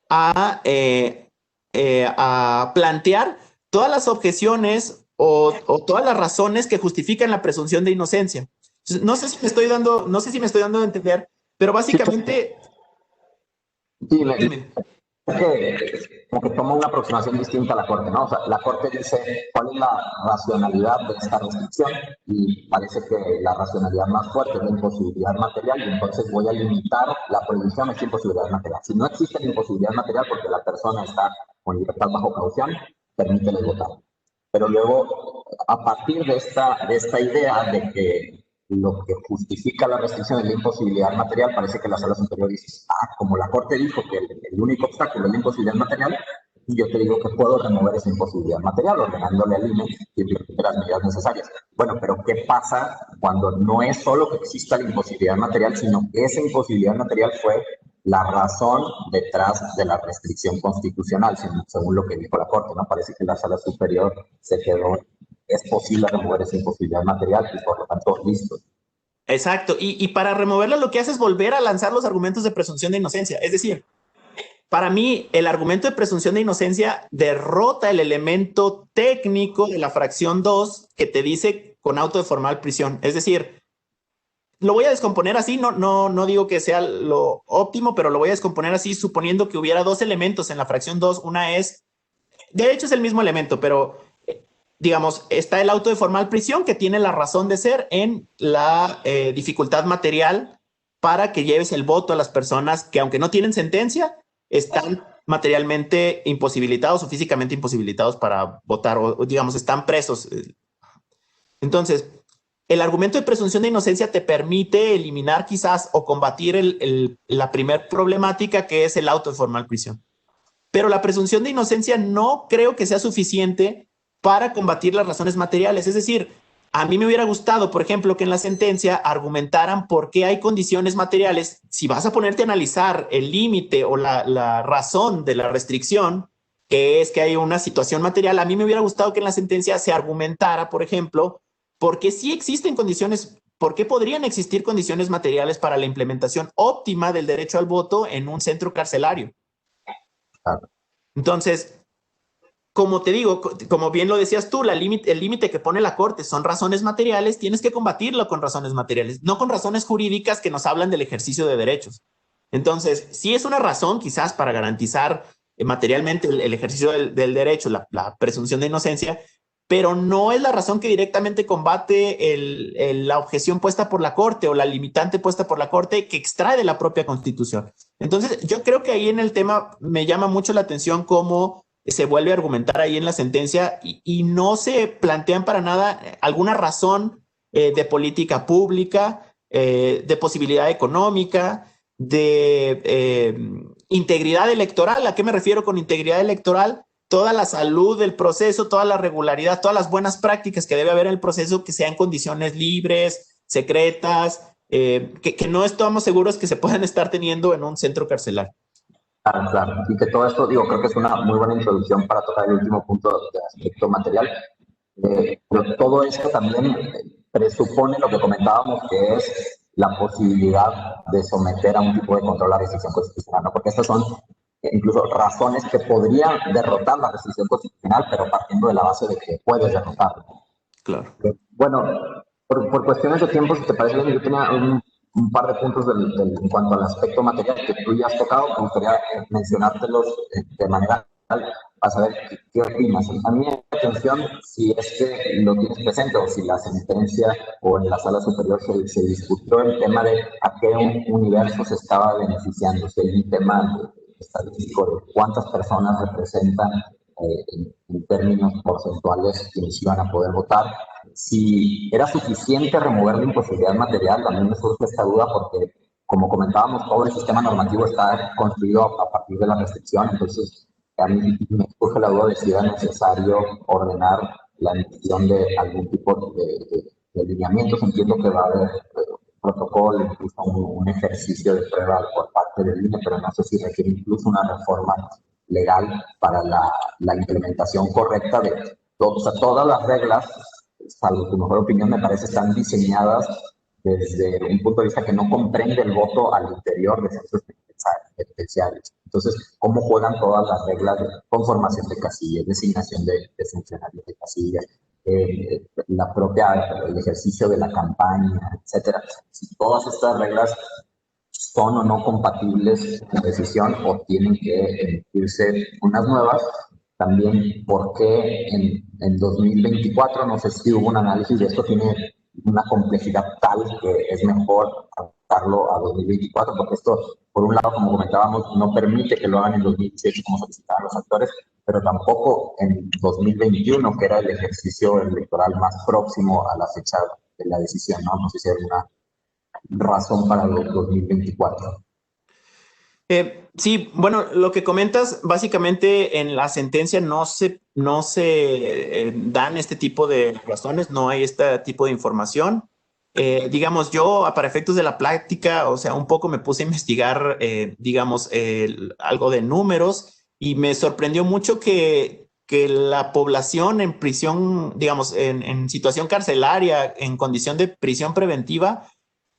C: a plantear todas las objeciones o todas las razones que justifican la presunción de inocencia. No sé si me estoy dando a entender, pero básicamente...
D: Sí, como que toma una aproximación distinta a la Corte, ¿no? O sea, la Corte dice cuál es la racionalidad de esta restricción y parece que la racionalidad más fuerte es la imposibilidad material y entonces voy a limitar la prohibición a esta imposibilidad material. Si no existe la imposibilidad material porque la persona está con libertad bajo caución, permítele votar. Pero luego, a partir de esta idea de que lo que justifica la restricción es la imposibilidad material, parece que la Sala Superior dice, como la Corte dijo que el único obstáculo es la imposibilidad material, y yo te digo que puedo remover esa imposibilidad material, ordenándole al INE que implemente las medidas necesarias. Bueno, pero ¿qué pasa cuando no es solo que exista la imposibilidad material, sino que esa imposibilidad material fue la razón detrás de la restricción constitucional, según lo que dijo la Corte, ¿no? Parece que la Sala Superior se quedó, es posible remover esa imposibilidad material y por lo tanto, listo.
C: Exacto, y para removerla lo que hace es volver a lanzar los argumentos de presunción de inocencia. Es decir, para mí el argumento de presunción de inocencia derrota el elemento técnico de la fracción 2 que te dice con auto de formal prisión. Es decir, lo voy a descomponer así, no digo que sea lo óptimo, pero lo voy a descomponer así suponiendo que hubiera dos elementos en la fracción 2. Una es, de hecho es el mismo elemento, pero digamos, está el auto de formal prisión que tiene la razón de ser en la dificultad material para que lleves el voto a las personas que, aunque no tienen sentencia, están materialmente imposibilitados o físicamente imposibilitados para votar o digamos, están presos. Entonces, el argumento de presunción de inocencia te permite eliminar quizás o combatir la primer problemática que es el auto de formal prisión. Pero la presunción de inocencia no creo que sea suficiente para combatir las razones materiales. Es decir, a mí me hubiera gustado, por ejemplo, que en la sentencia argumentaran por qué hay condiciones materiales. Si vas a ponerte a analizar el límite o la razón de la restricción, que es que hay una situación material, a mí me hubiera gustado que en la sentencia se argumentara, por ejemplo, por qué sí existen condiciones, por qué podrían existir condiciones materiales para la implementación óptima del derecho al voto en un centro carcelario. Entonces, como te digo, como bien lo decías tú, el límite que pone la Corte son razones materiales, tienes que combatirlo con razones materiales, no con razones jurídicas que nos hablan del ejercicio de derechos. Entonces, sí es una razón quizás para garantizar materialmente el ejercicio del derecho, la presunción de inocencia, pero no es la razón que directamente combate la objeción puesta por la Corte o la limitante puesta por la Corte que extrae de la propia Constitución. Entonces, yo creo que ahí en el tema me llama mucho la atención cómo se vuelve a argumentar ahí en la sentencia y no se plantean para nada alguna razón de política pública, de posibilidad económica, de integridad electoral. ¿A qué me refiero con integridad electoral? Toda la salud del proceso, toda la regularidad, todas las buenas prácticas que debe haber en el proceso, que sean condiciones libres, secretas, que no estamos seguros que se puedan estar teniendo en un centro carcelario.
D: Claro. Y que todo esto, creo que es una muy buena introducción para tocar el último punto de aspecto material. Pero todo esto también presupone lo que comentábamos, que es la posibilidad de someter a un tipo de control a la restricción constitucional, ¿no? Porque estas son incluso razones que podrían derrotar la restricción constitucional, pero partiendo de la base de que puedes derrotarla.
C: Claro.
D: Bueno, por cuestiones de tiempo, si te parece bien, yo tenía un par de puntos en cuanto al aspecto material que tú ya has tocado. Me gustaría mencionártelos de manera general para saber qué opinas. A mí me llama la atención si es que lo tienes presente o si la sentencia o en la Sala Superior se discutió el tema de a qué universo se estaba beneficiando, si hay un tema estadístico de cuántas personas representan en términos porcentuales quienes iban a poder votar, si era suficiente remover la imposibilidad material. También me surge esta duda porque, como comentábamos, todo el sistema normativo está construido a partir de la restricción. Entonces, a mí me surge la duda de si era necesario ordenar la emisión de algún tipo de lineamientos. Entiendo que va a haber protocolo, incluso un ejercicio de prueba por parte del INE, pero no sé si requiere incluso una reforma legal para la implementación correcta de todo. O sea, todas las reglas, salvo tu mejor opinión, me parece están diseñadas desde un punto de vista que no comprende el voto al interior de centros penitenciarios. Entonces, ¿cómo juegan todas las reglas de conformación de casillas, designación de funcionarios de casillas, el ejercicio de la campaña, etcétera? Si todas estas reglas son o no compatibles con la decisión o tienen que emitirse unas nuevas. También, ¿por qué en 2024? No sé si hubo un análisis de esto, tiene una complejidad tal que es mejor adaptarlo a 2024, porque esto, por un lado, como comentábamos, no permite que lo hagan en 2018 como solicitaban los actores, pero tampoco en 2021, que era el ejercicio electoral más próximo a la fecha de la decisión, ¿no? No sé si hay alguna razón para el 2024.
C: Sí, bueno, lo que comentas, básicamente en la sentencia no se dan este tipo de razones, no hay este tipo de información. Digamos, yo para efectos de la práctica, o sea, un poco me puse a investigar, digamos, algo de números y me sorprendió mucho que la población en prisión, digamos, en situación carcelaria, en condición de prisión preventiva,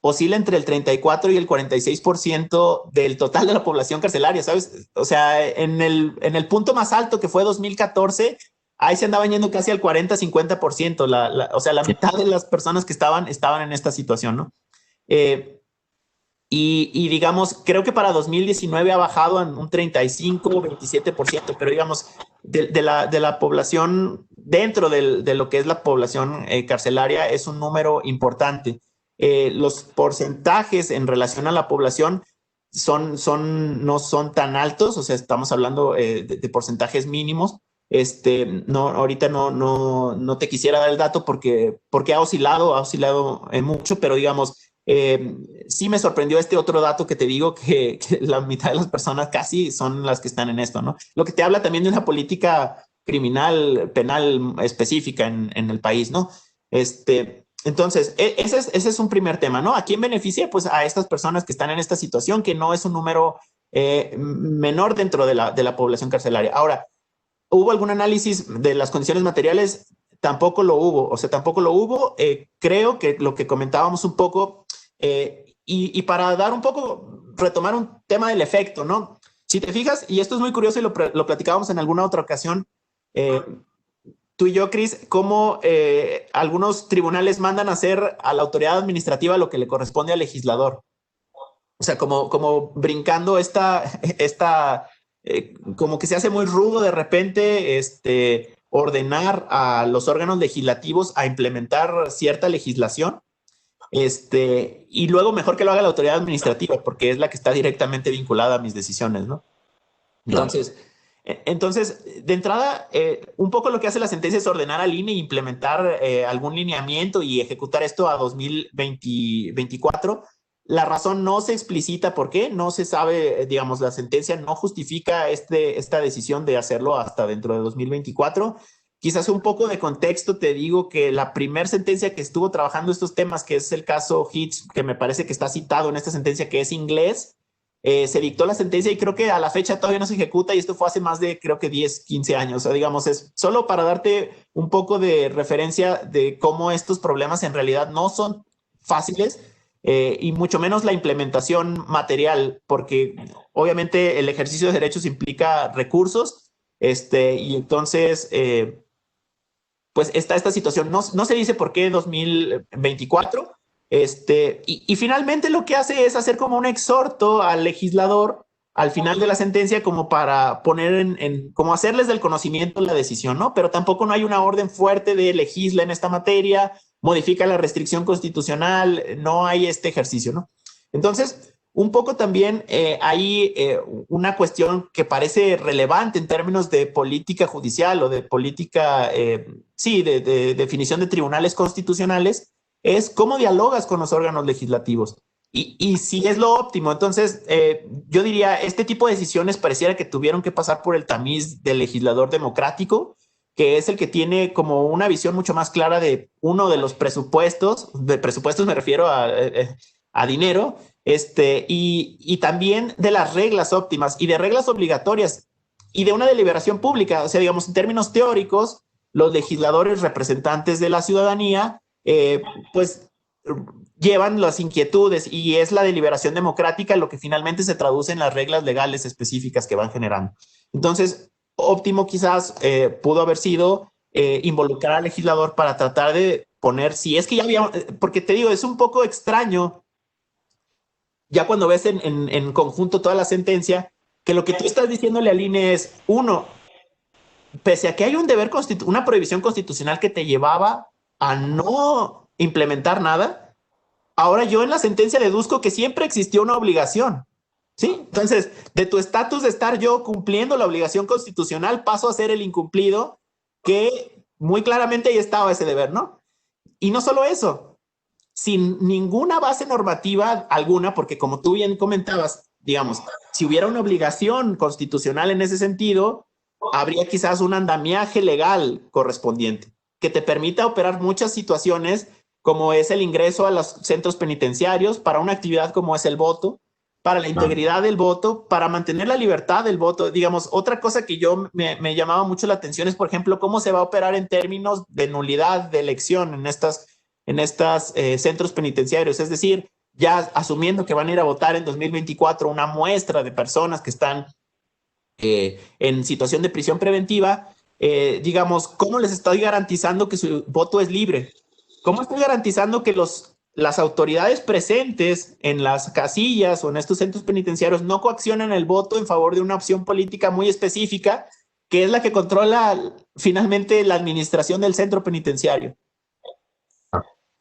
C: oscila entre el 34 y el 46% del total de la población carcelaria, ¿sabes? O sea, en el punto más alto que fue 2014, ahí se andaban yendo casi al 40-50%, o sea, la mitad de las personas que estaban en esta situación, ¿no? Y digamos, creo que para 2019 ha bajado en un 35-27%, pero digamos, de la población, dentro de lo que es la población carcelaria, es un número importante. Los porcentajes en relación a la población no son tan altos, o sea, estamos hablando de porcentajes mínimos. No, ahorita no te quisiera dar el dato porque ha oscilado mucho, pero digamos, sí me sorprendió este otro dato que te digo, que la mitad de las personas casi son las que están en esto, ¿no? Lo que te habla también de una política criminal, penal específica en el país, ¿no? Entonces, ese es un primer tema, ¿no? ¿A quién beneficia? Pues a estas personas que están en esta situación, que no es un número menor dentro de la población carcelaria. Ahora, ¿hubo algún análisis de las condiciones materiales? Tampoco lo hubo, o sea, tampoco lo hubo. Creo que lo que comentábamos un poco, y para dar un poco, retomar un tema del efecto, ¿no? Si te fijas, y esto es muy curioso y lo platicábamos en alguna otra ocasión, tú y yo, Cris, cómo algunos tribunales mandan a hacer a la autoridad administrativa lo que le corresponde al legislador. O sea, como brincando como que se hace muy rudo de repente ordenar a los órganos legislativos a implementar cierta legislación. Y luego mejor que lo haga la autoridad administrativa, porque es la que está directamente vinculada a mis decisiones, ¿no? Entonces, de entrada, un poco lo que hace la sentencia es ordenar al INE e implementar algún lineamiento y ejecutar esto a 2024. La razón no se explicita por qué, no se sabe, digamos, la sentencia no justifica esta decisión de hacerlo hasta dentro de 2024. Quizás un poco de contexto, te digo que la primer sentencia que estuvo trabajando estos temas, que es el caso Hitch, que me parece que está citado en esta sentencia, que es inglés, se dictó la sentencia y creo que a la fecha todavía no se ejecuta, y esto fue hace más de, creo que 10, 15 años. O sea, digamos, es solo para darte un poco de referencia de cómo estos problemas en realidad no son fáciles, y mucho menos la implementación material, porque obviamente el ejercicio de derechos implica recursos, y entonces pues está esta situación. No se dice por qué 2024. Y finalmente lo que hace es hacer como un exhorto al legislador al final de la sentencia, como para poner como hacerles del conocimiento la decisión, ¿no? Pero tampoco no hay una orden fuerte de legisla en esta materia, modifica la restricción constitucional, no hay este ejercicio, ¿no? Entonces, un poco también hay una cuestión que parece relevante en términos de política judicial o de política, de definición de tribunales constitucionales, es cómo dialogas con los órganos legislativos. Y si es lo óptimo. Entonces, yo diría, este tipo de decisiones pareciera que tuvieron que pasar por el tamiz del legislador democrático, que es el que tiene como una visión mucho más clara de uno de los presupuestos, de presupuestos me refiero a dinero, y también de las reglas óptimas y de reglas obligatorias y de una deliberación pública. O sea, digamos, en términos teóricos, los legisladores representantes de la ciudadanía, pues llevan las inquietudes y es la deliberación democrática lo que finalmente se traduce en las reglas legales específicas que van generando. Entonces, óptimo quizás pudo haber sido involucrar al legislador para tratar de poner, si es que ya había, porque te digo, es un poco extraño, ya cuando ves en conjunto toda la sentencia, que lo que tú estás diciéndole al INE es, uno, pese a que hay un deber una prohibición constitucional que te llevaba a no implementar nada, ahora yo en la sentencia deduzco que siempre existió una obligación, ¿sí? Entonces, de tu estatus de estar yo cumpliendo la obligación constitucional, paso a ser el incumplido, que muy claramente ahí estaba ese deber, ¿no? Y no solo eso, sin ninguna base normativa alguna, porque como tú bien comentabas, digamos, si hubiera una obligación constitucional en ese sentido, habría quizás un andamiaje legal correspondiente que te permita operar muchas situaciones como es el ingreso a los centros penitenciarios, para una actividad como es el voto, para la integridad del voto, para mantener la libertad del voto. Digamos, otra cosa que me llamaba mucho la atención es, por ejemplo, cómo se va a operar en términos de nulidad de elección en estas centros penitenciarios. Es decir, ya asumiendo que van a ir a votar en 2024 una muestra de personas que están en situación de prisión preventiva, digamos, ¿cómo les estoy garantizando que su voto es libre? ¿Cómo estoy garantizando que las autoridades presentes en las casillas o en estos centros penitenciarios no coaccionan el voto en favor de una opción política muy específica, que es la que controla finalmente la administración del centro penitenciario?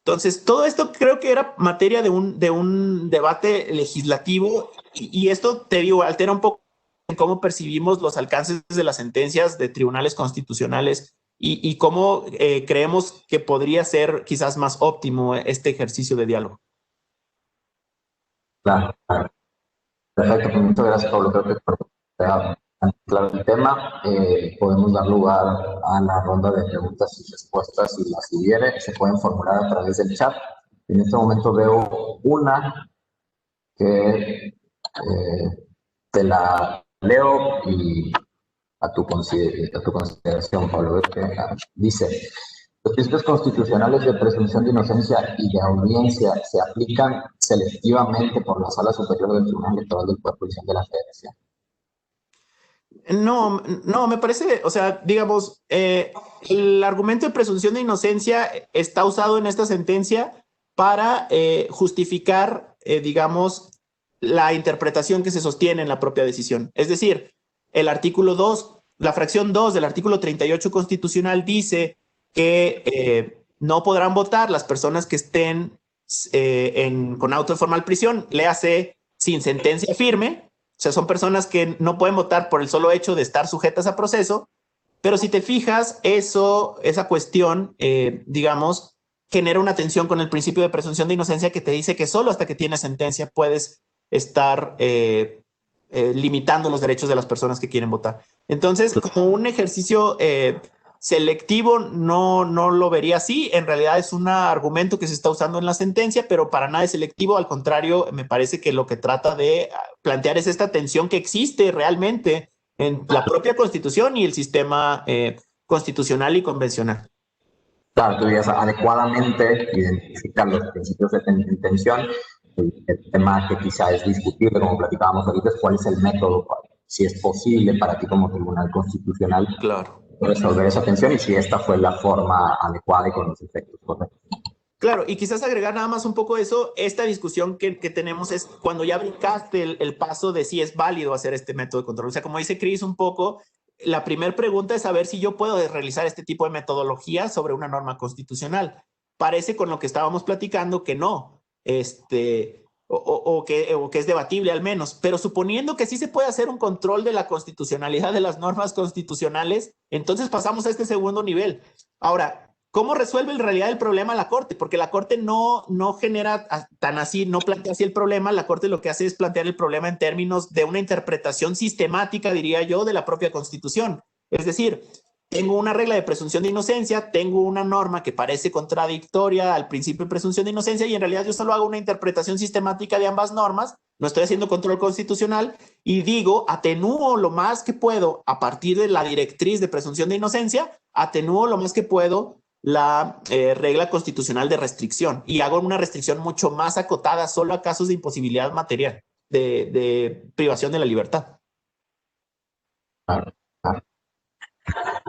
C: Entonces, todo esto creo que era materia de un debate legislativo y esto, te digo, altera un poco en cómo percibimos los alcances de las sentencias de tribunales constitucionales y cómo creemos que podría ser quizás más óptimo este ejercicio de diálogo.
D: Claro, claro. Perfecto, pues muchas gracias, Pablo. Creo que queda claro el tema. Podemos dar lugar a la ronda de preguntas y respuestas, si las hubiere, se pueden formular a través del chat. En este momento veo una que te la leo y a tu consideración, Pablo. Dice, los principios constitucionales de presunción de inocencia y de audiencia se aplican selectivamente por la Sala Superior del Tribunal Electoral del Poder Judicial de la Federación.
C: No, me parece, o sea, digamos, el argumento de presunción de inocencia está usado en esta sentencia para justificar, digamos, la interpretación que se sostiene en la propia decisión. Es decir, el artículo 2, la fracción 2 del artículo 38 constitucional dice que no podrán votar las personas que estén con auto de formal prisión, léase sin sentencia firme. O sea, son personas que no pueden votar por el solo hecho de estar sujetas a proceso, pero si te fijas, esa cuestión, digamos, genera una tensión con el principio de presunción de inocencia que te dice que solo hasta que tienes sentencia puedes estar limitando los derechos de las personas que quieren votar. Entonces, como un ejercicio selectivo, no lo vería así. En realidad es un argumento que se está usando en la sentencia, pero para nada es selectivo. Al contrario, me parece que lo que trata de plantear es esta tensión que existe realmente en la propia Constitución y el sistema constitucional y convencional.
D: Claro, tú dirías adecuadamente identificar los principios de tensión. El tema que quizá es discutible, como platicábamos ahorita, es cuál es el método, si es posible para ti como Tribunal Constitucional,
C: claro,
D: resolver esa tensión y si esta fue la forma adecuada y con los efectos correctos.
C: Claro, y quizás agregar nada más un poco eso, esta discusión que tenemos es cuando ya brincaste el paso de si es válido hacer este método de control. O sea, como dice Chris un poco, la primera pregunta es saber si yo puedo realizar este tipo de metodología sobre una norma constitucional. Parece con lo que estábamos platicando que no. o que es debatible al menos, pero suponiendo que sí se puede hacer un control de la constitucionalidad de las normas constitucionales, entonces pasamos a este segundo nivel. Ahora, ¿cómo resuelve en realidad el problema la Corte? Porque la Corte no genera tan así, no plantea así el problema. La Corte lo que hace es plantear el problema en términos de una interpretación sistemática, diría yo, de la propia Constitución. Es decir, tengo una regla de presunción de inocencia, tengo una norma que parece contradictoria al principio de presunción de inocencia y en realidad yo solo hago una interpretación sistemática de ambas normas, no estoy haciendo control constitucional y digo, atenúo lo más que puedo a partir de la directriz de presunción de inocencia, atenúo lo más que puedo la regla constitucional de restricción y hago una restricción mucho más acotada solo a casos de imposibilidad material, de privación de la libertad.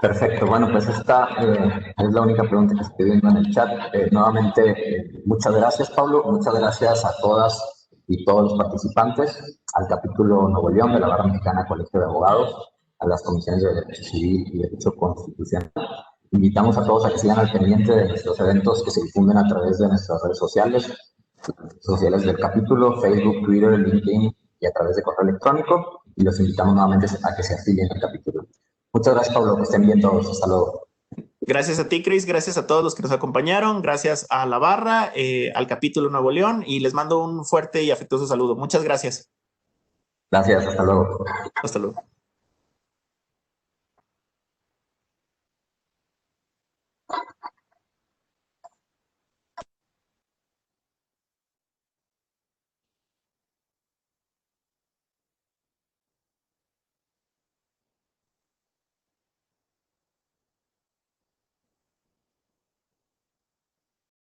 D: Perfecto, bueno, pues esta es la única pregunta que estoy viendo en el chat. Nuevamente, muchas gracias, Pablo, muchas gracias a todas y todos los participantes, al capítulo Nuevo León de la Barra Mexicana Colegio de Abogados, a las comisiones de Derecho Civil y Derecho Constitucional. Invitamos a todos a que sigan al pendiente de nuestros eventos que se difunden a través de nuestras redes sociales del capítulo, Facebook, Twitter, LinkedIn y a través de correo electrónico, y los invitamos nuevamente a que se afilien al capítulo. Muchas gracias, Pablo, que estén bien todos. Hasta luego.
C: Gracias a ti, Chris. Gracias a todos los que nos acompañaron. Gracias a la barra, al capítulo Nuevo León y les mando un fuerte y afectuoso saludo. Muchas gracias.
D: Gracias. Hasta luego.
C: Hasta luego.